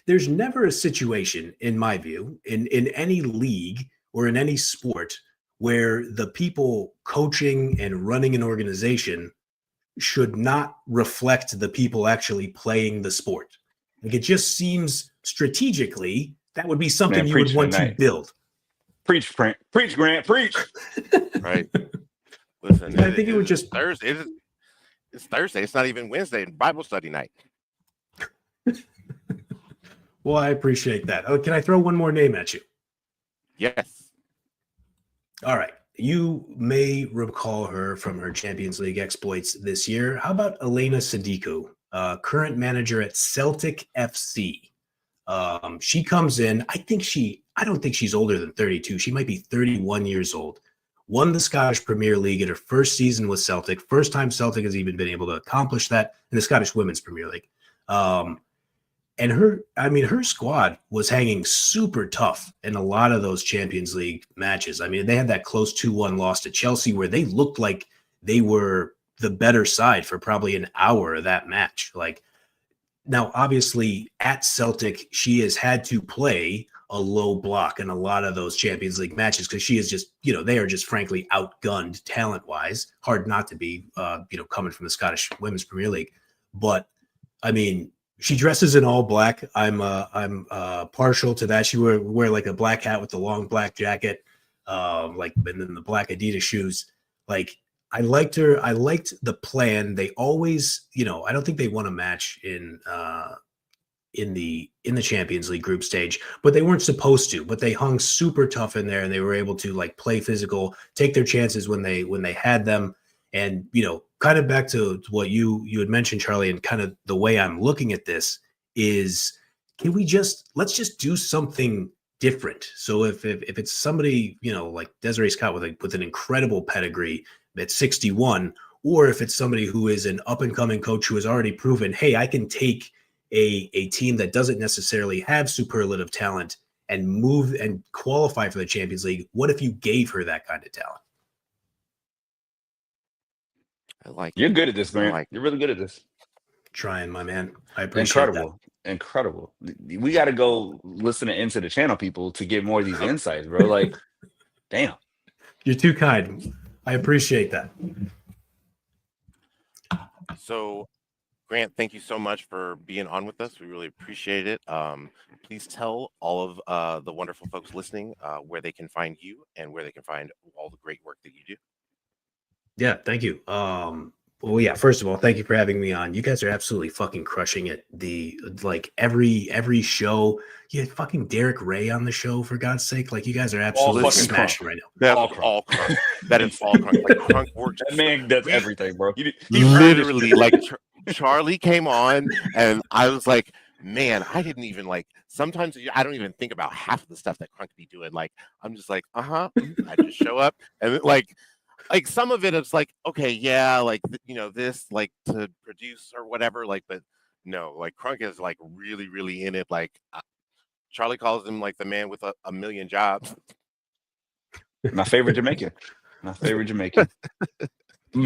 there's never a situation, in my view, in any league or in any sport, where the people coaching and running an organization should not reflect the people actually playing the sport. It just seems strategically that would be something you would want to build. Preach, Grant. Preach. Right. Listen, I think it would just Thursday. It's Thursday. It's not even Wednesday. Bible study night. Well, I appreciate that. Oh, can I throw one more name at you? Yes. All right. You may recall her from her Champions League exploits this year. How about Elena Sadiku, current manager at Celtic FC? She comes in. I don't think she's older than 32. She might be 31 years old. Won the Scottish Premier League in her first season with Celtic. First time Celtic has even been able to accomplish that in the Scottish Women's Premier League. And her squad was hanging super tough in a lot of those Champions League matches. I mean, they had that close 2-1 loss to Chelsea where they looked like they were the better side for probably an hour of that match. Now, obviously, at Celtic, she has had to play a low block in a lot of those Champions League matches because she is just, they are just frankly outgunned talent-wise. Hard not to be, coming from the Scottish Women's Premier League. But, I mean, she dresses in all black. I'm partial to that. She wear like a black hat with the long black jacket, and then the black Adidas shoes. Like, I liked her. I liked the plan. They always, I don't think they won a match in the Champions League group stage, but they weren't supposed to. But they hung super tough in there, and they were able to like play physical, take their chances when they had them. And kind of back to what you had mentioned, Charlie, and kind of the way I'm looking at this is, let's just do something different. So if it's somebody like Desiree Scott with an incredible pedigree at 61, or if it's somebody who is an up and coming coach who has already proven, hey, I can take a team that doesn't necessarily have superlative talent and move and qualify for the Champions League. What if you gave her that kind of talent? You're good at this, Grant. You're really good at this. Trying, my man. I appreciate Incredible. We got to go listen to Into the Channel people to get more of these insights, bro. Like, damn. You're too kind. I appreciate that. So, Grant, thank you so much for being on with us. We really appreciate it. Please tell all of the wonderful folks listening where they can find you and where they can find all the great work that you do. Yeah, thank you. Well, yeah, first of all, thank you for having me on. You guys are absolutely fucking crushing it. Every show, you had fucking Derek Ray on the show, for God's sake. Like, you guys are absolutely smashing right now. That's all Crunk. That is all Crunk. Like, Crunk works. That man does everything, bro. He literally, like, Charlie came on, and I was like, man, I didn't even sometimes I don't even think about half of the stuff that Crunk be doing. Like, I'm just like, I just show up, and like some of it is like, okay, yeah, like, this, like, to produce or whatever, like, but no, like, Crunk is like really, really in it. Like, Charlie calls him like the man with a million jobs. My favorite Jamaican.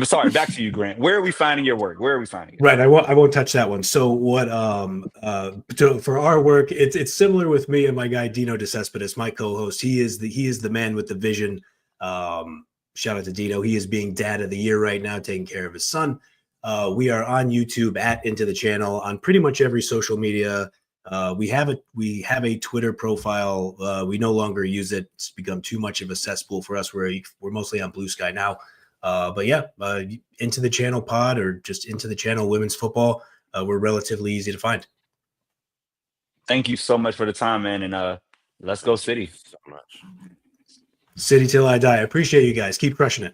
Sorry, back to you, Grant. Where are we finding your work? Where are we finding it? Right, I won't touch that one. So what? For our work, it's similar with me and my guy Dino DeCespedes, my co-host. He is the man with the vision. Shout out to Dino. He is being Dad of the Year right now, taking care of his son. We are on YouTube at Into the Channel, on pretty much every social media. We have a Twitter profile. We no longer use it. It's become too much of a cesspool for us. We're mostly on Blue Sky now. But yeah, Into the Channel Pod, or just Into the Channel Women's Football. We're relatively easy to find. Thank you so much for the time, man. And let's go City. So much. City till I die. I appreciate you guys. Keep crushing it.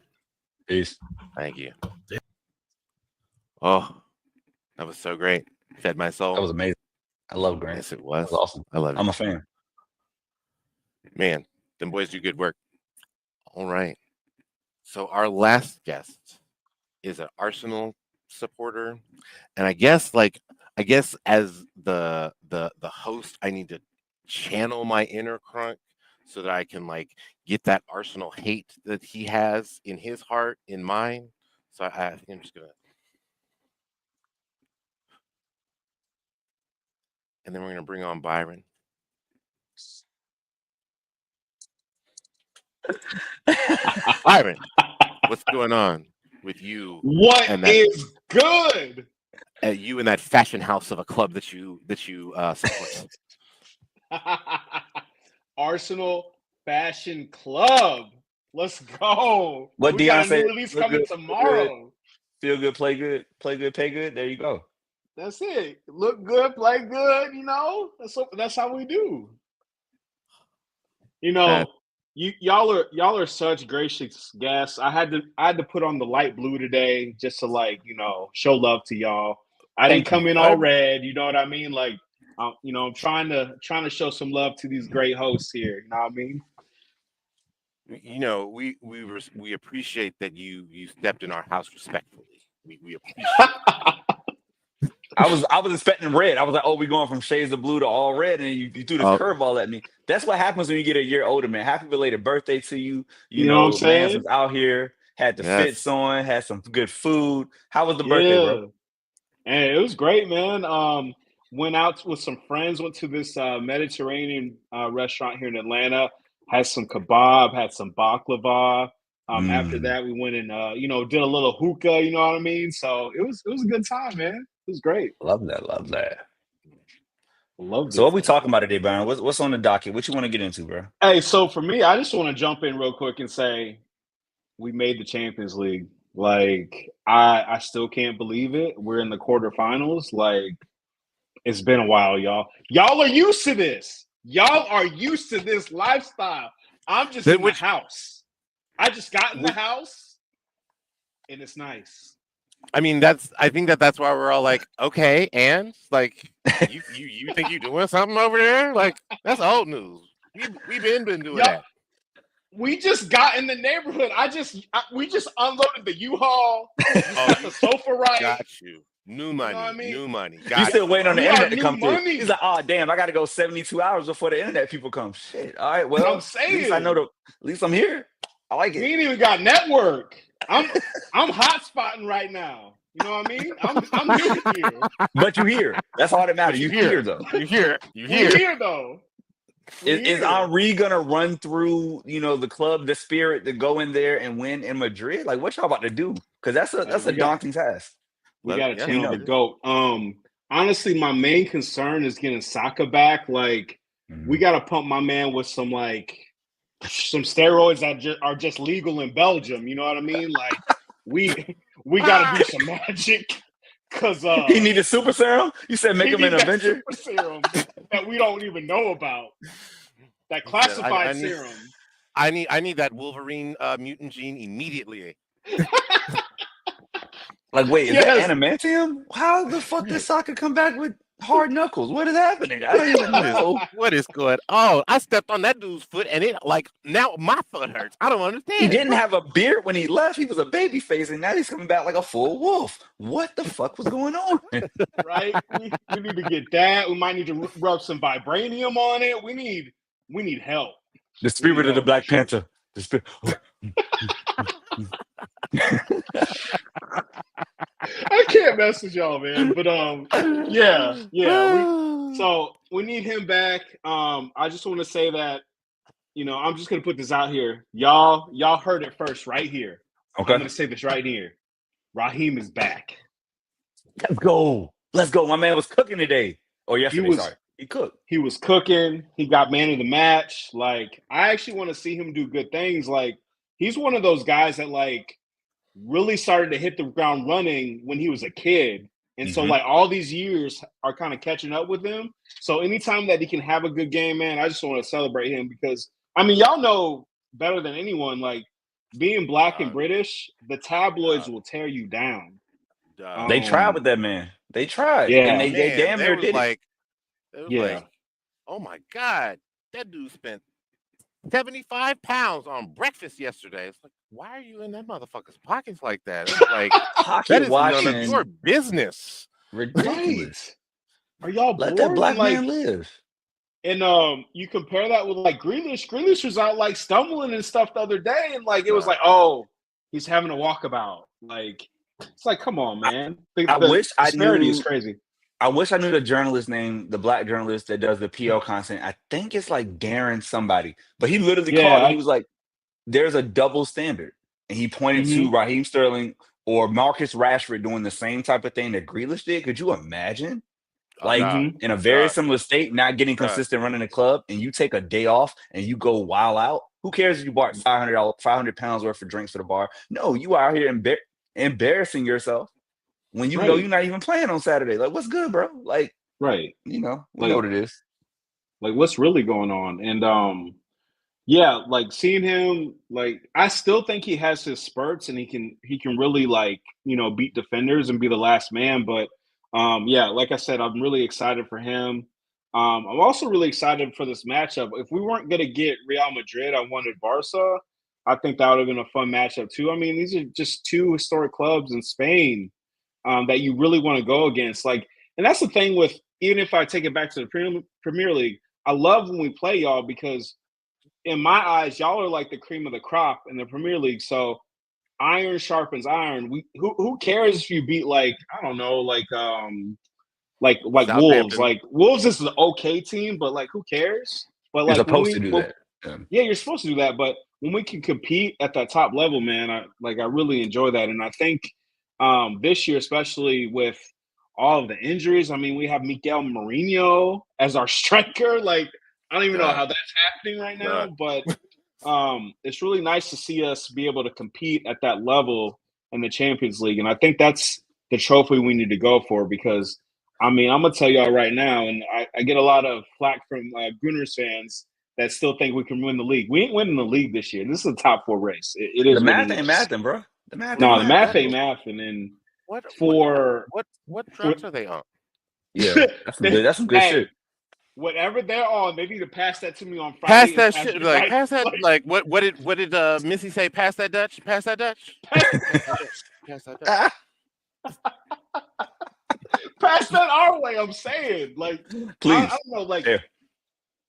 Peace. Thank you. Oh, that was so great. Fed my soul. That was amazing. I love Grant. Yes, it was. That was awesome. I love it. I'm a fan. Man, them boys do good work. All right. So our last guest is an Arsenal supporter, and I guess as the host, I need to channel my inner Crunk so that I can get that Arsenal hate that he has in his heart in mine. So I think I'm just gonna, and then we're gonna bring on Byron. Byron, what's going on with you? What is good? You and that fashion house of a club that you support. Arsenal Fashion Club. Let's go. What we Deion got a said, new release coming tomorrow. Feel good, play good, pay good. There you go. That's it. Look good, play good. That's how we do. Y'all are such gracious guests. I had to put on the light blue today just to show love to y'all. I didn't come in all red. You know what I mean? I'm trying to show some love to these great hosts here. You know what I mean? We appreciate that you stepped in our house respectfully. We appreciate it. I was expecting red. I was like, oh, we're going from shades of blue to all red, and you threw this curveball at me. That's what happens when you get a year older, man. Happy belated birthday to you. You know what I'm saying? Man was out here, had the fits on, had some good food. How was the birthday, bro? And it was great, man. Went out with some friends. Went to this Mediterranean restaurant here in Atlanta. Had some kebab. Had some baklava. After that, we went and did a little hookah. You know what I mean? So it was a good time, man. It was great. Love that. Love that. Loved So it. what we talking about today, Byron? What's on the docket? What you want to get into, bro? Hey, so for me, I just want to jump in real quick and say we made the Champions League. Like I still can't believe it. We're in the quarterfinals. Like it's been a while, y'all. Y'all are used to this. Y'all are used to this lifestyle. I'm just in the house. I just got in the house, and it's nice. I mean, I think that's why we're all like, okay, and like, you think you're doing something over there? Like, that's old news. We've been doing that. We just got in the neighborhood. We just unloaded the U-Haul. Got the sofa right. Got you. New money. You know what I mean? New money. He's still waiting on the internet to come money. through. He's like, oh damn, I got to go 72 hours before the internet people come. Shit. All right, well, I'm saying. At least I know at least I'm here. I like it. We ain't even got network. I'm hotspotting right now. You know what I mean? I'm here. But you here. That's all that matters. You here though. You here. You We're here. here though. Is Henri gonna run through, the club, the spirit to go in there and win in Madrid? Like, what y'all about to do? Because that's a daunting task. We got to channel the GOAT. Honestly, my main concern is getting Saka back. Like, we got to pump my man with some steroids that are just legal in Belgium. You know what I mean? Like, we got to do some magic because he needed super serum. You said make him an Avenger. Super serum that we don't even know about. That classified serum. I need that Wolverine mutant gene immediately. Like, wait, is that adamantium? How the fuck did Saka come back with hard knuckles? What is happening? I don't even know. What is going on? I stepped on that dude's foot and it now my foot hurts. I don't understand. He didn't have a beard when he left. He was a baby face, and now he's coming back like a full wolf. What the fuck was going on? Right? We need to get that. We might need to rub some vibranium on it. We need help. The spirit of the Black Panther. The spirit. I can't mess with y'all, man. But yeah. So we need him back. I just want to say that, I'm just gonna put this out here. Y'all heard it first right here. Okay. I'm gonna say this right here. Raheem is back. Let's go. My man was cooking today. Oh, yesterday. Sorry. He cooked. He was cooking. He got man of the match. Like, I actually want to see him do good things. Like, he's one of those guys that really started to hit the ground running when he was a kid. And so all these years are kind of catching up with him. So anytime that he can have a good game, man, I just want to celebrate him because, y'all know better than anyone, being Black and British, the tabloids will tear you down. They tried with that man. They tried. Yeah. And they damn near did it. It was oh my God, that dude spent 75 pounds on breakfast yesterday. It's like, why are you in that motherfucker's pockets like that? It's like, that is none of your business. Ridiculous. Are y'all let bored? That black man live? And you compare that with Grealish. Grealish was out stumbling and stuff the other day, and it was he's having a walkabout. It's come on, man. I wish I knew. Is crazy. I wish I knew the journalist name, the black journalist that does the PL content. I think it's Darren somebody, but he literally called and he was like, "There's a double standard," and he pointed to Raheem Sterling or Marcus Rashford doing the same type of thing that Grealish did. Could you imagine? In a very similar state, not getting consistent running the club, and you take a day off and you go wild out. Who cares if you bought 500 pounds worth of drinks for the bar? No, you are out here embarrassing yourself when you know you're not even playing on Saturday. What's good, bro? Right. We know what it is. What's really going on? And seeing him, I still think he has his spurts and he can really beat defenders and be the last man. But like I said, I'm really excited for him. I'm also really excited for this matchup. If we weren't going to get Real Madrid, I wanted Barca. I think that would have been a fun matchup too. These are just two historic clubs in Spain that you really want to go against. And that's the thing with, even if I take it back to the Premier League, I love when we play y'all because in my eyes, y'all are the cream of the crop in the Premier League. So iron sharpens iron. Who cares if you beat like Wolves. Southampton. Like Wolves is an okay team, but like who cares? But You're like when supposed to do that. yeah, you're supposed to do that. But when we can compete at that top level, man, I really enjoy that. And I think this year, especially with all of the injuries, I mean, we have Miguel Mourinho as our striker. Like, I don't even know how that's happening right now, but it's really nice to see us be able to compete at that level in the Champions League. And I think that's the trophy we need to go for because, I mean, I'm going to tell y'all right now, and I get a lot of flack from Gunners fans that still think we can win the league. We ain't winning the league this year. This is a top 4 race. It is The what math it ain't is. mathing, bro. The math No, ain't the math mathing. ain't mathing. And what drugs are they on? Yeah, that's some good shit. Whatever they're on, they need to pass that to me on Friday. Pass that shit. Like pass that. Like what did Missy say? Pass that Dutch. Pass that Dutch. Pass that Dutch. Pass that Dutch. Pass that our way. I'm saying, like, please. I don't know, like,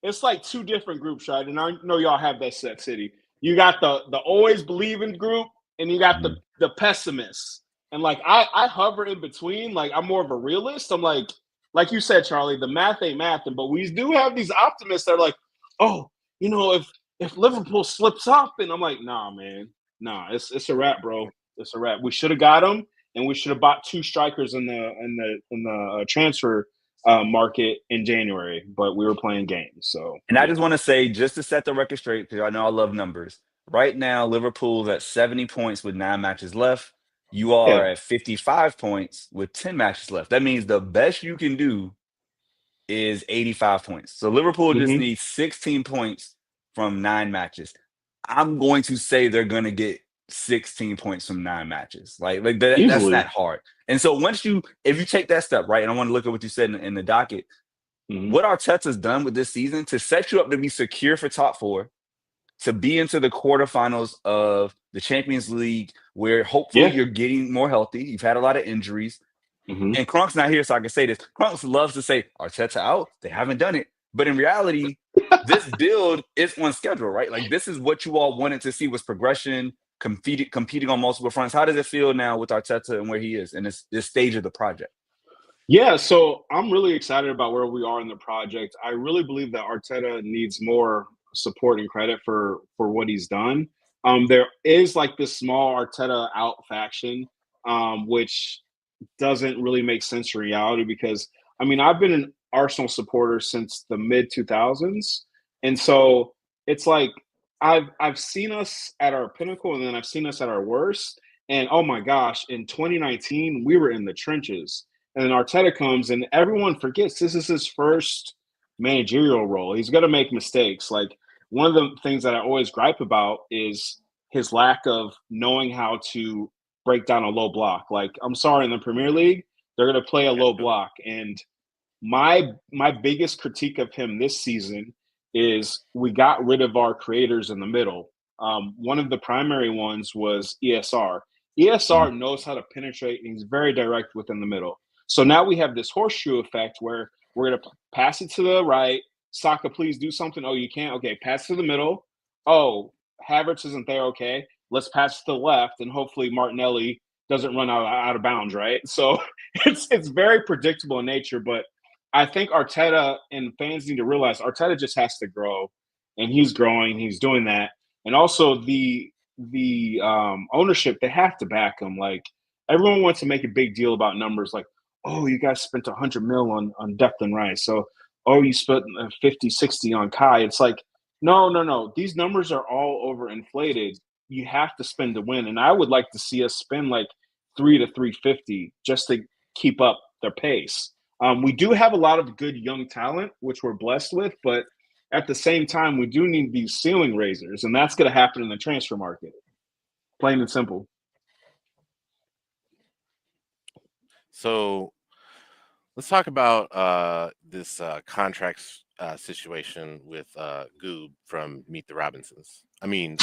it's like 2 different groups, right? And I know y'all have that set city. You got the always believing group, and you got the pessimists. And like I hover in between. Like I'm more of a realist. I'm like you said, Charlie, the math ain't mathing, but we do have these optimists that are like, oh, you know, if Liverpool slips up, and I'm like, nah, man, nah, it's a wrap, bro. It's a wrap. We should have got them, and we should have bought 2 strikers in the transfer market in January, but we were playing games. So, and I just want to say, just to set the record straight, because I know I love numbers. Right now, Liverpool's at 70 points with 9 matches left. You are at 55 points with 10 matches left. That means the best you can do is 85 points. So Liverpool just needs 16 points from 9 matches. I'm going to say they're going to get 16 points from 9 matches. Like that's not hard. And so if you take that step, right, and I want to look at what you said in the docket, what Arteta's done with this season to set you up to be secure for top 4, to be into the quarterfinals of the Champions League, where hopefully you're getting more healthy. You've had a lot of injuries. And Kronk's not here, so I can say this. Kronk loves to say, Arteta out. They haven't done it. But in reality, this build is on schedule, right? Like, this is what you all wanted to see, was progression, competing on multiple fronts. How does it feel now with Arteta and where he is in this stage of the project? Yeah, so I'm really excited about where we are in the project. I really believe that Arteta needs more support and credit for what he's done. There is like this small Arteta out faction, which doesn't really make sense in reality because, I mean, I've been an Arsenal supporter since the mid 2000s. And so it's like I've seen us at our pinnacle and then I've seen us at our worst. And oh my gosh, in 2019, we were in the trenches. And then Arteta comes and everyone forgets this is his first managerial role. He's going to make mistakes. Like, one of the things that I always gripe about is his lack of knowing how to break down a low block. Like, I'm sorry, in the Premier League, they're going to play a low block. And my biggest critique of him this season is we got rid of our creators in the middle. One of the primary ones was ESR. ESR knows how to penetrate, and he's very direct within the middle. So now we have this horseshoe effect where we're going to pass it to the right. Saka, please do something. Oh, you can't? Okay, pass to the middle. Oh, Havertz isn't there. Okay, let's pass to the left, and hopefully Martinelli doesn't run out of bounds, right? So it's very predictable in nature, but I think Arteta and fans need to realize Arteta just has to grow, and he's growing. He's doing that. And also the ownership, they have to back him. Like, everyone wants to make a big deal about numbers like, oh, you guys spent 100 mil on Declan Rice. So, oh, you spent 50, 60 on Kai. It's like, no. These numbers are all overinflated. You have to spend to win. And I would like to see us spend like 3 to 350 just to keep up their pace. We do have a lot of good young talent, which we're blessed with, but at the same time, we do need these ceiling raisers, and that's going to happen in the transfer market. Plain and simple. So let's talk about this contract situation with Goob from Meet the Robinsons. I mean,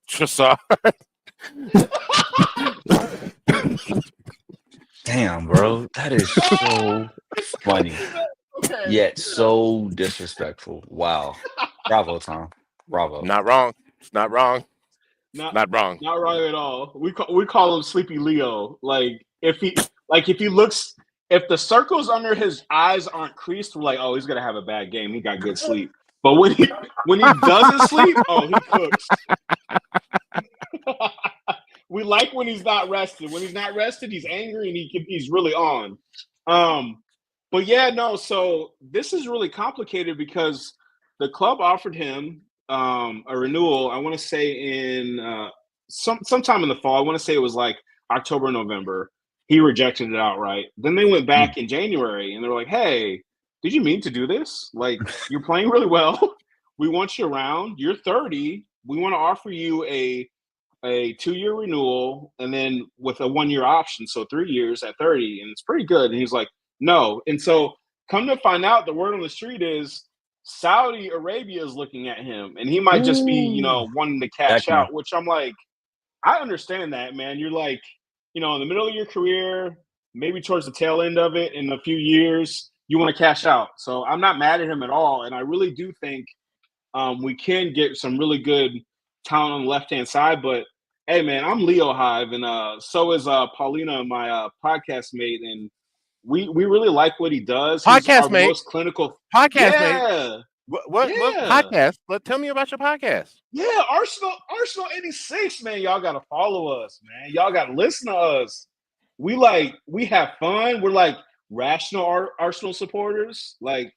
Trossard. Damn, bro, that is so funny, yet so disrespectful. Wow, bravo, Tom. Bravo. Not wrong. It's not wrong. Not wrong. Not wrong at all. We call him Sleepy Leo. Like, if he Like if the circles under his eyes aren't creased, we're like, oh, he's gonna have a bad game. He got good sleep. But when he doesn't sleep, oh, he cooks. We like when he's not rested. When he's not rested, he's angry and he's really on. But yeah, no. So this is really complicated because the club offered him a renewal. I want to say in sometime in the fall. I want to say it was like October, November. He rejected it outright. Then they went back in January and they're like, "Hey, did you mean to do this? Like, you're playing really well. We want you around. You're 30. We want to offer you a 2-year renewal and then with a 1-year option, so 3 years at 30, and it's pretty good." And he's like, no. And so come to find out, the word on the street is Saudi Arabia is looking at him and he might just be, wanting to cash out, which I'm like, I understand that, man. You're like, in the middle of your career, maybe towards the tail end of it in a few years, you want to cash out. So I'm not mad at him at all. And I really do think we can get some really good talent on the left-hand side, but hey, man, I'm Leo Hive, and so is Paulina, my podcast mate, and we really like what he does. He's Podcast our mate. most clinical Podcast yeah. mate. What podcast? Tell me about your podcast. Yeah, Arsenal 86, man. Y'all gotta follow us, man. Y'all gotta listen to us. We have fun. We're like rational Arsenal supporters. Like,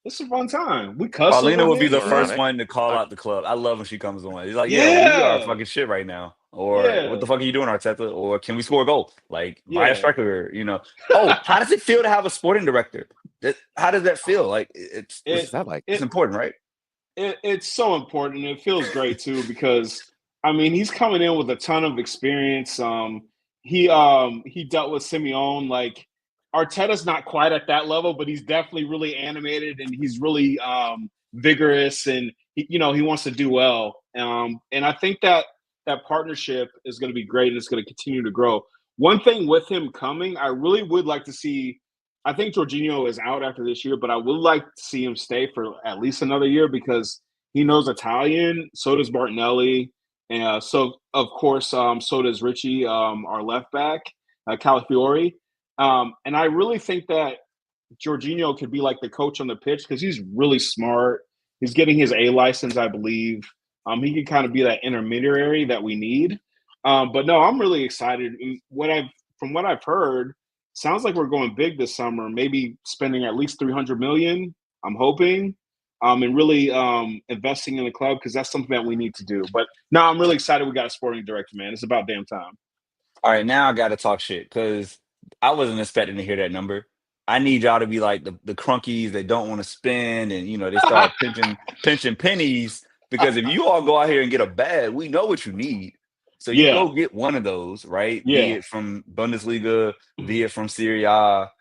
it's a fun time. We cuss. Paulina will be the Ironic. first one to call out the club. I love when she comes on. He's like, we Yeah. are fucking shit right now. Or what the fuck are you doing, Arteta? Or can we score a goal? Like, buy a striker, Oh, how does it feel to have a sporting director? How does that feel? Like, What's that like? It's important, right? It's so important. It feels great too because he's coming in with a ton of experience. He dealt with Simeone. Like, Arteta's not quite at that level, but he's definitely really animated and he's really vigorous and he wants to do well. And I think that partnership is going to be great and it's going to continue to grow. One thing with him coming, I really would like to see. I think Jorginho is out after this year, but I would like to see him stay for at least another year because he knows Italian. So does Martinelli, and so of course, so does Richie, our left back, Calafiori. And I really think that Jorginho could be like the coach on the pitch because he's really smart. He's getting his A license, I believe. He can kind of be that intermediary that we need. But no, I'm really excited. From what I've heard, sounds like we're going big this summer. Maybe spending at least $300 million. I'm hoping, and really investing in the club because that's something that we need to do. But no, I'm really excited. We got a sporting director, man. It's about damn time. All right, now I got to talk shit because I wasn't expecting to hear that number. I need y'all to be like the crunkies that don't want to spend and, they start pinching pennies because if you all go out here and get a bag, we know what you need. So you go get one of those, right? Yeah. Be it from Bundesliga, be it from Serie A.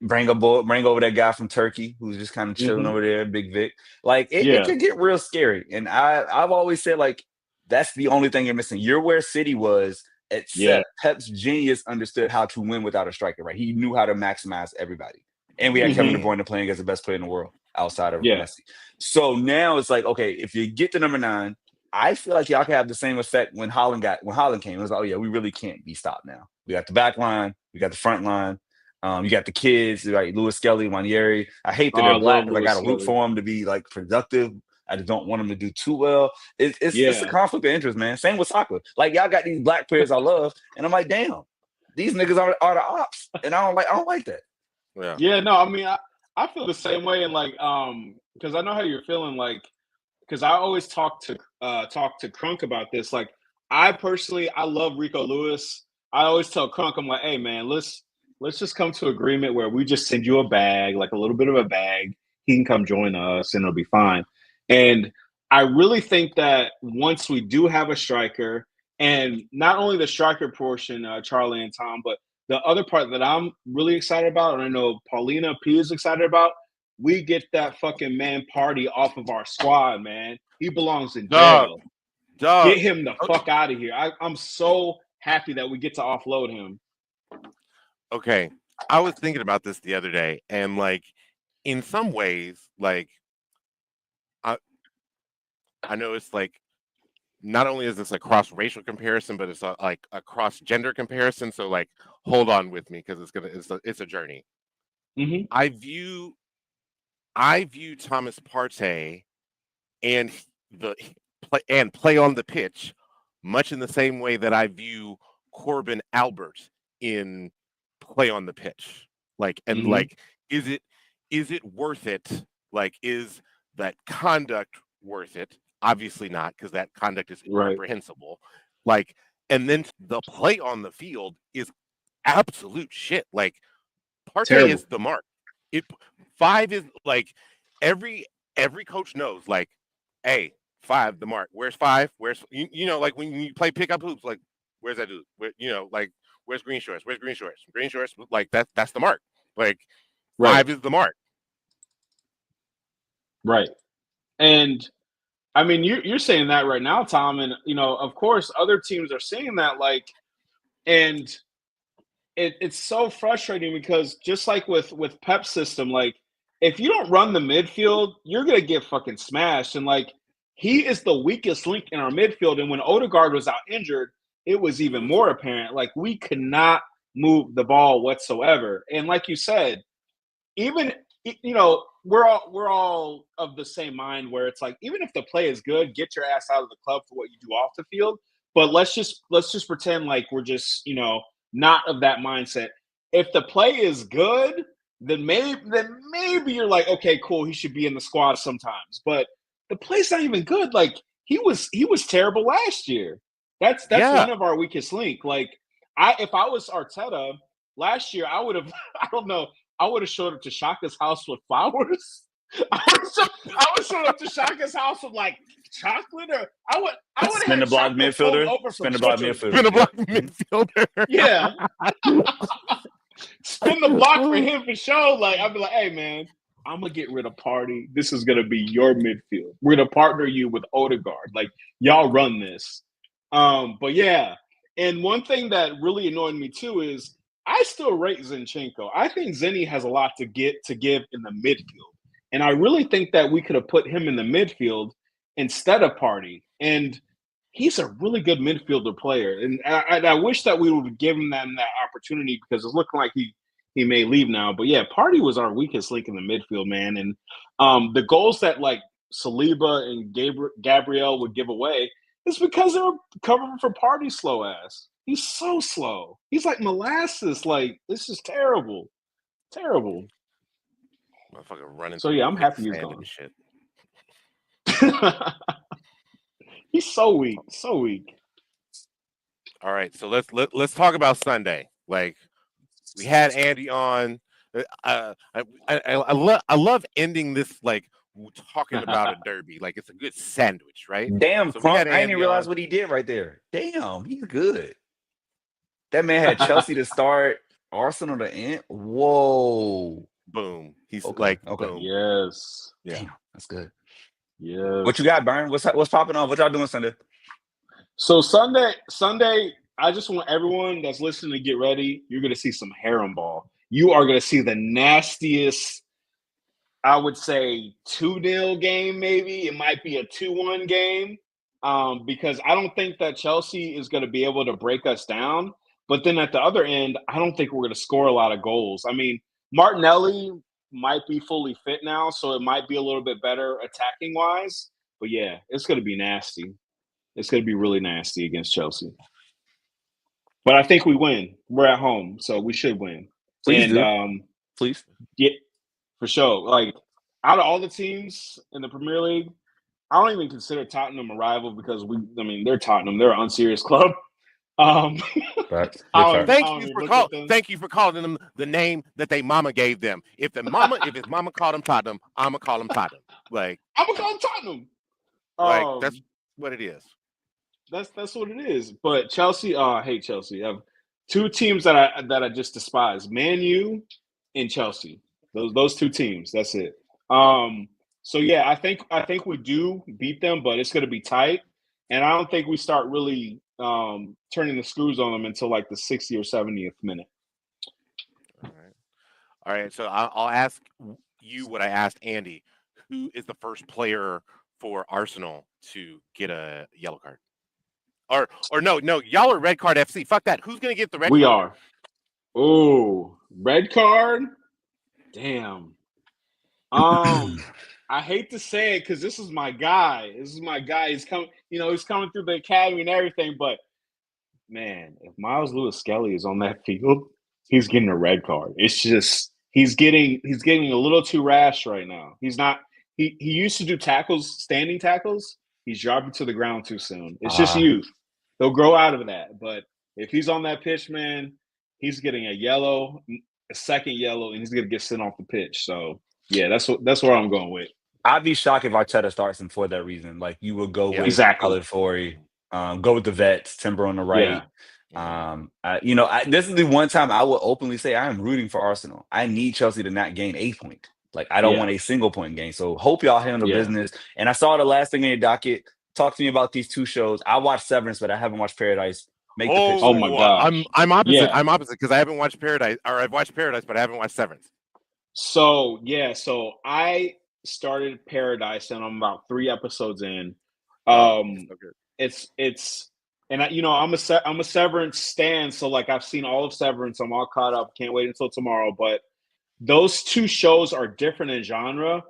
Bring over that guy from Turkey who's just kind of chilling over there, Big Vic. Like, it could get real scary. And I've always said, like, that's the only thing you're missing. You're where City was, except Pep's genius understood how to win without a striker, right? He knew how to maximize everybody. And we had Kevin De Bruyne playing as the best player in the world outside of Messi. So now it's like, okay, if you get to number 9, I feel like y'all can have the same effect when Holland came. It was like, oh yeah, we really can't be stopped now. We got the back line, we got the front line, you got the kids, like Louis Skelly, Ranieri. I hate that they're black because I got to root for them to be like productive. I just don't want them to do too well. It's a conflict of interest, man. Same with soccer. Like, y'all got these black players I love, and I'm like, damn, these niggas are the ops, and I don't like that. Yeah. No, I feel the same way, and like, because I know how you're feeling, like, because I always talk to Crunk about this. Like, I love Rico Lewis. I always tell Crunk, I'm like, hey man, let's just come to agreement where we just send you a bag, like a little bit of a bag. He can come join us, and it'll be fine. And I really think that once we do have a striker, and not only the striker portion, Charlie and Tom, but the other part that I'm really excited about, and I know Paulina P is excited about, we get that fucking man Party off of our squad, man. He belongs in jail. Get him the fuck out of here. I'm so happy that we get to offload him. Okay. I was thinking about this the other day, and like, in some ways, like, I know it's like not only is this a cross racial comparison, but it's like a cross gender comparison. So like, hold on with me because it's a journey. Mm-hmm. I view Thomas Partey and play on the pitch much in the same way that I view Corbin Albert in play on the pitch. Like, and Mm-hmm. like, is it worth it? Like, is that conduct worth it? Obviously not, because that conduct is Right. reprehensible. Like, and then the play on the field is absolute shit. Like, Partey Terrible. is the mark. It 5 is like every coach knows. Like, hey, 5 the mark. Where's 5? Where's you know like when you play pickup hoops? Like, where's that dude? Where, like where's green shorts? Where's green shorts? Green shorts. Like that's the mark. Like 5 is the mark. Right. And I mean, you're saying that right now, Tom, and of course, other teams are saying that. Like, and it's so frustrating because just like with Pep's system, like if you don't run the midfield, you're gonna get fucking smashed. And like he is the weakest link in our midfield. And when Odegaard was out injured, it was even more apparent. Like we could not move the ball whatsoever. And like you said, even we're all of the same mind where it's like even if the play is good, get your ass out of the club for what you do off the field. But let's just pretend like we're just not of that mindset. If the play is good, then maybe you're like, okay, cool, he should be in the squad sometimes. But the play's not even good. Like he was terrible last year. That's one of our weakest link. Like if I was Arteta last year, I would have I don't know. I would have showed up to Shaka's house with flowers. I would show up to Shaka's house with like chocolate, or I would spin the block midfielder. Spin the block midfielder. Spin the block midfielder. Yeah. Spin the block for him for sure. Like I'd be like, hey man, I'm gonna get rid of Partey. This is gonna be your midfield. We're gonna partner you with Odegaard. Like y'all run this. But yeah. And one thing that really annoyed me too is I still rate Zinchenko. I think Zenny has a lot to give in the midfield. And I really think that we could have put him in the midfield instead of Partey. And he's a really good midfielder player. And I wish that we would have given them that opportunity because it's looking like he may leave now. But yeah, Partey was our weakest link in the midfield, man. And the goals that like Saliba and Gabriel would give away is because they were covering for Partey's slow ass. He's so slow. He's like molasses. Like, this is terrible. Terrible. Motherfucker running. So yeah, I'm happy he's gone. Shit. He's so weak. So weak. All right, so let's talk about Sunday. Like we had Andy on. I love ending this like talking about a derby. Like it's a good sandwich, right? Damn, so Crump, I didn't even realize what he did right there. Damn, he's good. That man had Chelsea to start, Arsenal to end. Whoa. Boom. He's okay. boom. Yes. Yeah. Damn, that's good. Yes. What you got, Byron? What's popping off? What y'all doing Sunday? So Sunday, I just want everyone that's listening to get ready. You're going to see some harem ball. You are going to see the nastiest, I would say, 2-0 game maybe. It might be a 2-1 game because I don't think that Chelsea is going to be able to break us down. But then at the other end, I don't think we're going to score a lot of goals. I mean, Martinelli might be fully fit now, so it might be a little bit better attacking-wise. But, yeah, it's going to be nasty. It's going to be really nasty against Chelsea. But I think we win. We're at home, so we should win. Please and do. Please. Yeah, for sure. Like, out of all the teams in the Premier League, I don't even consider Tottenham a rival because they're Tottenham. They're an unserious club. Thank you for calling them the name that they mama gave them. If his mama called him Tottenham, I'ma call him Tottenham. Like I'm gonna call him Tottenham. Like that's what it is. That's what it is. But Chelsea, I hate Chelsea. I have two teams that I just despise: Man U and Chelsea. Those two teams. That's it. So yeah, I think we do beat them, but it's gonna be tight. And I don't think we start really turning the screws on them until like the 60th or 70th minute. All right. So I'll ask you what I asked Andy. Who is the first player for Arsenal to get a yellow card? or no, y'all are red card FC. Fuck that. Who's gonna get the red We card? are. Ooh, red card. Damn. I hate to say it because this is my guy. He's coming. He's coming through the academy and everything. But man, if Miles Lewis Skelly is on that field, he's getting a red card. It's just he's getting a little too rash right now. He's not. He used to do standing tackles. He's dropping to the ground too soon. It's just youth. They'll grow out of that. But if he's on that pitch, man, he's getting a second yellow, and he's gonna get sent off the pitch. So yeah, that's where I'm going with. I'd be shocked if Arteta starts him for that reason. Like you would go with exactly. Alaphori, go with the vets, Timber on the right. Yeah. This is the one time I will openly say I am rooting for Arsenal. I need Chelsea to not gain a point. Like I don't want a single point gain. So hope y'all handle business. And I saw the last thing in your docket. Talk to me about these two shows. I watched Severance, but I haven't watched Paradise. Make the pitch. Oh my god! I'm opposite. Yeah. I'm opposite because I haven't watched Paradise, or I've watched Paradise, but I haven't watched Severance. So I started Paradise, and I'm about 3 episodes in. It's and I'm a Severance stan, so like I've seen all of Severance. I'm all caught up. Can't wait until tomorrow. But those two shows are different in genre,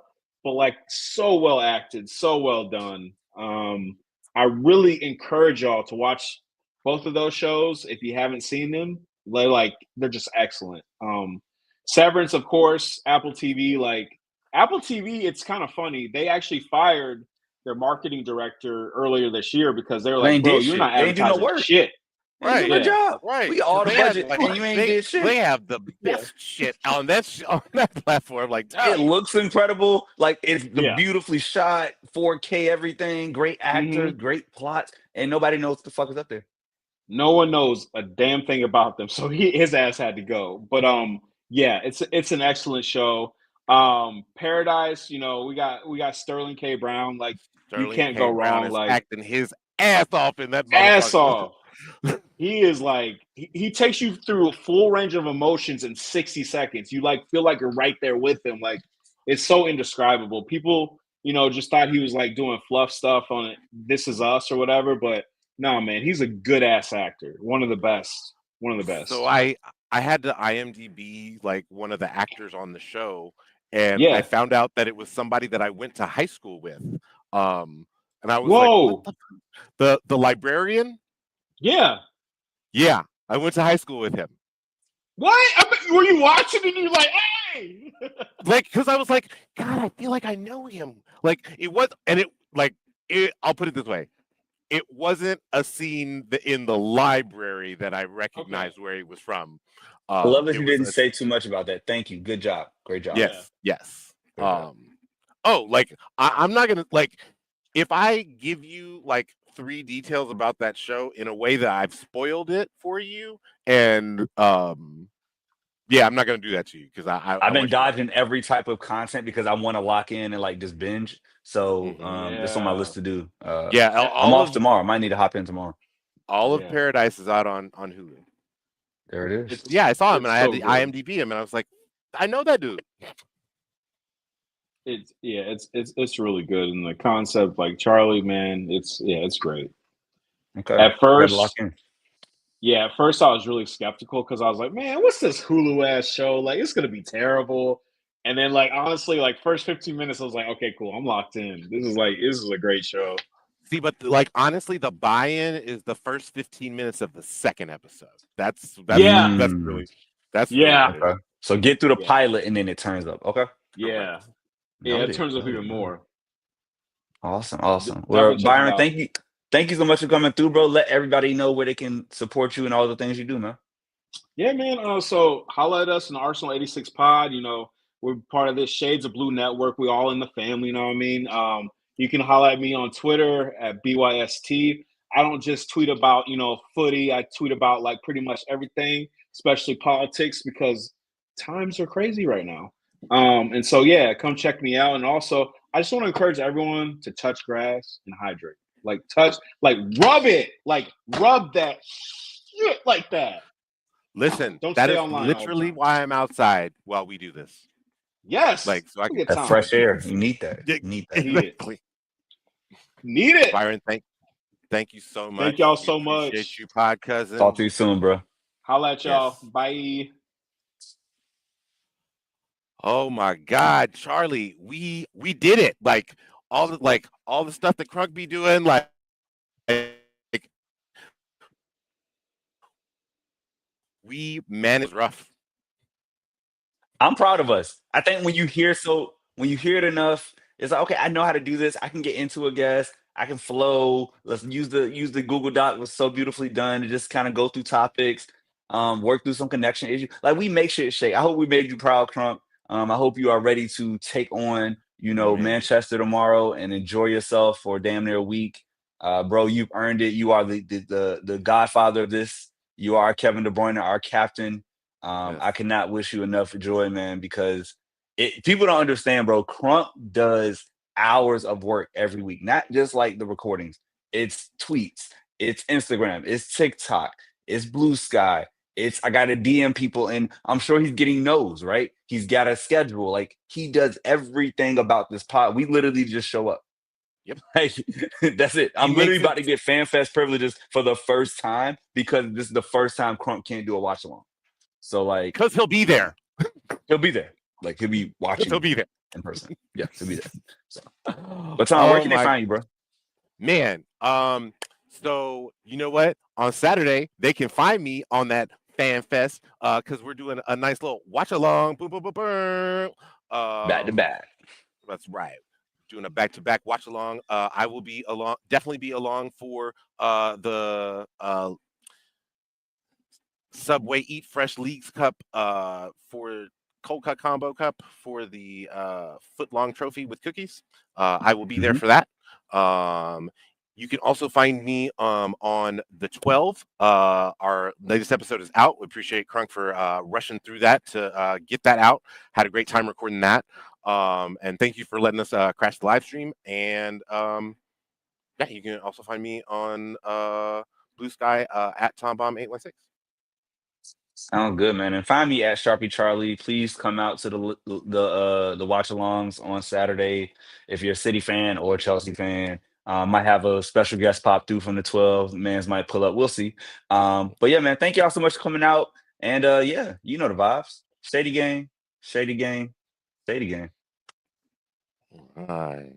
but like so well acted, so well done. I really encourage y'all to watch both of those shows if you haven't seen them. They're just excellent. Severance, of course, Apple TV. Like Apple TV, it's kind of funny. They actually fired their marketing director earlier this year because they're like, "Bro, you're not advertising shit." Right, good job. Right, we all the budget, and you ain't did shit. They have the best shit on that platform. Like it looks incredible. Like it's beautifully shot, 4K, everything. Great actors, great plots, and nobody knows what the fuck is up there. No one knows a damn thing about them, so his ass had to go. But yeah, it's an excellent show. Paradise, we got Sterling K. Brown. Like you can't go wrong. Like acting his ass off in that ass off. He is like he takes you through a full range of emotions in 60 seconds. You like feel like you're right there with him. Like it's so indescribable. People, just thought he was like doing fluff stuff on This Is Us or whatever, but no, man, he's a good ass actor. One of the best. So I had to IMDb like one of the actors on the show, and I found out that it was somebody that I went to high school with. And I was like, what the librarian? Yeah, I went to high school with him. What? Were you watching and you're like, hey? Like, because I was like, God, I feel like I know him. Like, it was, and I'll put it this way. It wasn't a scene in the library that I recognized where he was from. I love that you didn't say too much about that. Thank you. Good job. Great job. Yes. I'm not going to, like, if I give you, like, 3 details about that show in a way that I've spoiled it for you, and I'm not going to do that to you because I've been dodging every type of content because I want to lock in and like just binge. So it's on my list to do. I'm off tomorrow. I might need to hop in tomorrow. All of Paradise is out on Hulu. There it is. I saw him and I had to IMDb him and I was like, I know that dude. It's really good, and the concept, like Charlie, man, it's great. Okay. At first I was really skeptical because I was like, man, what's this Hulu ass show? Like, it's gonna be terrible. And then, like, honestly, like first 15 minutes, I was like, okay, cool, I'm locked in. This is a great show. See, but like honestly, the buy-in is the first 15 minutes of the second episode. That's really okay. So get through the pilot and then it turns up. Okay. Yeah. It turns up even more. Awesome. Well, Byron, thank you so much for coming through, bro. Let everybody know where they can support you and all the things you do, man. Yeah, man. So holla at us in the Arsenal 86 pod. We're part of this Shades of Blue network. We all in the family, you know what I mean? You can holla at me on Twitter at BYST. I don't just tweet about, footy. I tweet about like pretty much everything, especially politics, because times are crazy right now. And so, come check me out. And also, I just want to encourage everyone to touch grass and hydrate. Like rub it, like rub that shit like that. Listen, that is literally why I'm outside while we do this. Yes. Like, so I can get fresh air. You need that. You need that. Need it. Byron, Thank you so much. Thank y'all We so appreciate much. you, pod cousin. Talk to you soon, bro. Holla at y'all. Yes. Bye. Oh my God, Charlie, we did it. Like all the stuff that Crunk be doing, like we managed rough. I'm proud of us. I think when you hear it enough, it's like, okay, I know how to do this. I can get into a guest. I can flow. Let's use the Google Doc was so beautifully done to just kind of go through topics, work through some connection issues. Like we make shit shake. I hope we made you proud, Crump. I hope you are ready to take on, Man. Manchester tomorrow and enjoy yourself for damn near a week. Bro, you've earned it. You are the godfather of this. You are Kevin De Bruyne, our captain. Yes. I cannot wish you enough joy, man, because people don't understand, bro. Crump does hours of work every week, not just like the recordings. It's tweets, it's Instagram, it's TikTok, it's Blue Sky. I got to DM people, and I'm sure he's getting no's, right? He's got a schedule. Like he does everything about this pod. We literally just show up. Yep. Like, that's it. I'm literally about to get FanFest privileges for the first time because this is the first time Crump can't do a watch along. So like, because he'll be there. He'll be there. Like he'll be watching. He'll be there in person. Yeah, he'll be there. So, but Tom, where can they find you, bro? Man, so you know what? On Saturday they can find me on that Fan Fest because we're doing a nice little watch along. Boom, boom, boom, boom. Back to back. That's right. Doing a back-to-back watch along. I will be along, definitely be along for the Subway Eat Fresh Leagues Cup for Cold Cut Combo Cup for the foot long trophy with cookies. I will be there for that. You can also find me on the 12. Our latest episode is out. We appreciate Crunk for rushing through that to get that out. Had a great time recording that. And thank you for letting us crash the live stream. And yeah, you can also find me on Blue Sky at TomBomb816. Sounds good, man. And find me at Sharpie Charlie. Please come out to the watch alongs on Saturday if you're a City fan or a Chelsea fan. Might have a special guest pop through from the 12. Mans might pull up. We'll see. But yeah, man, thank y'all so much for coming out. And yeah, you know the vibes. Shady game, shady game, shady game. All right.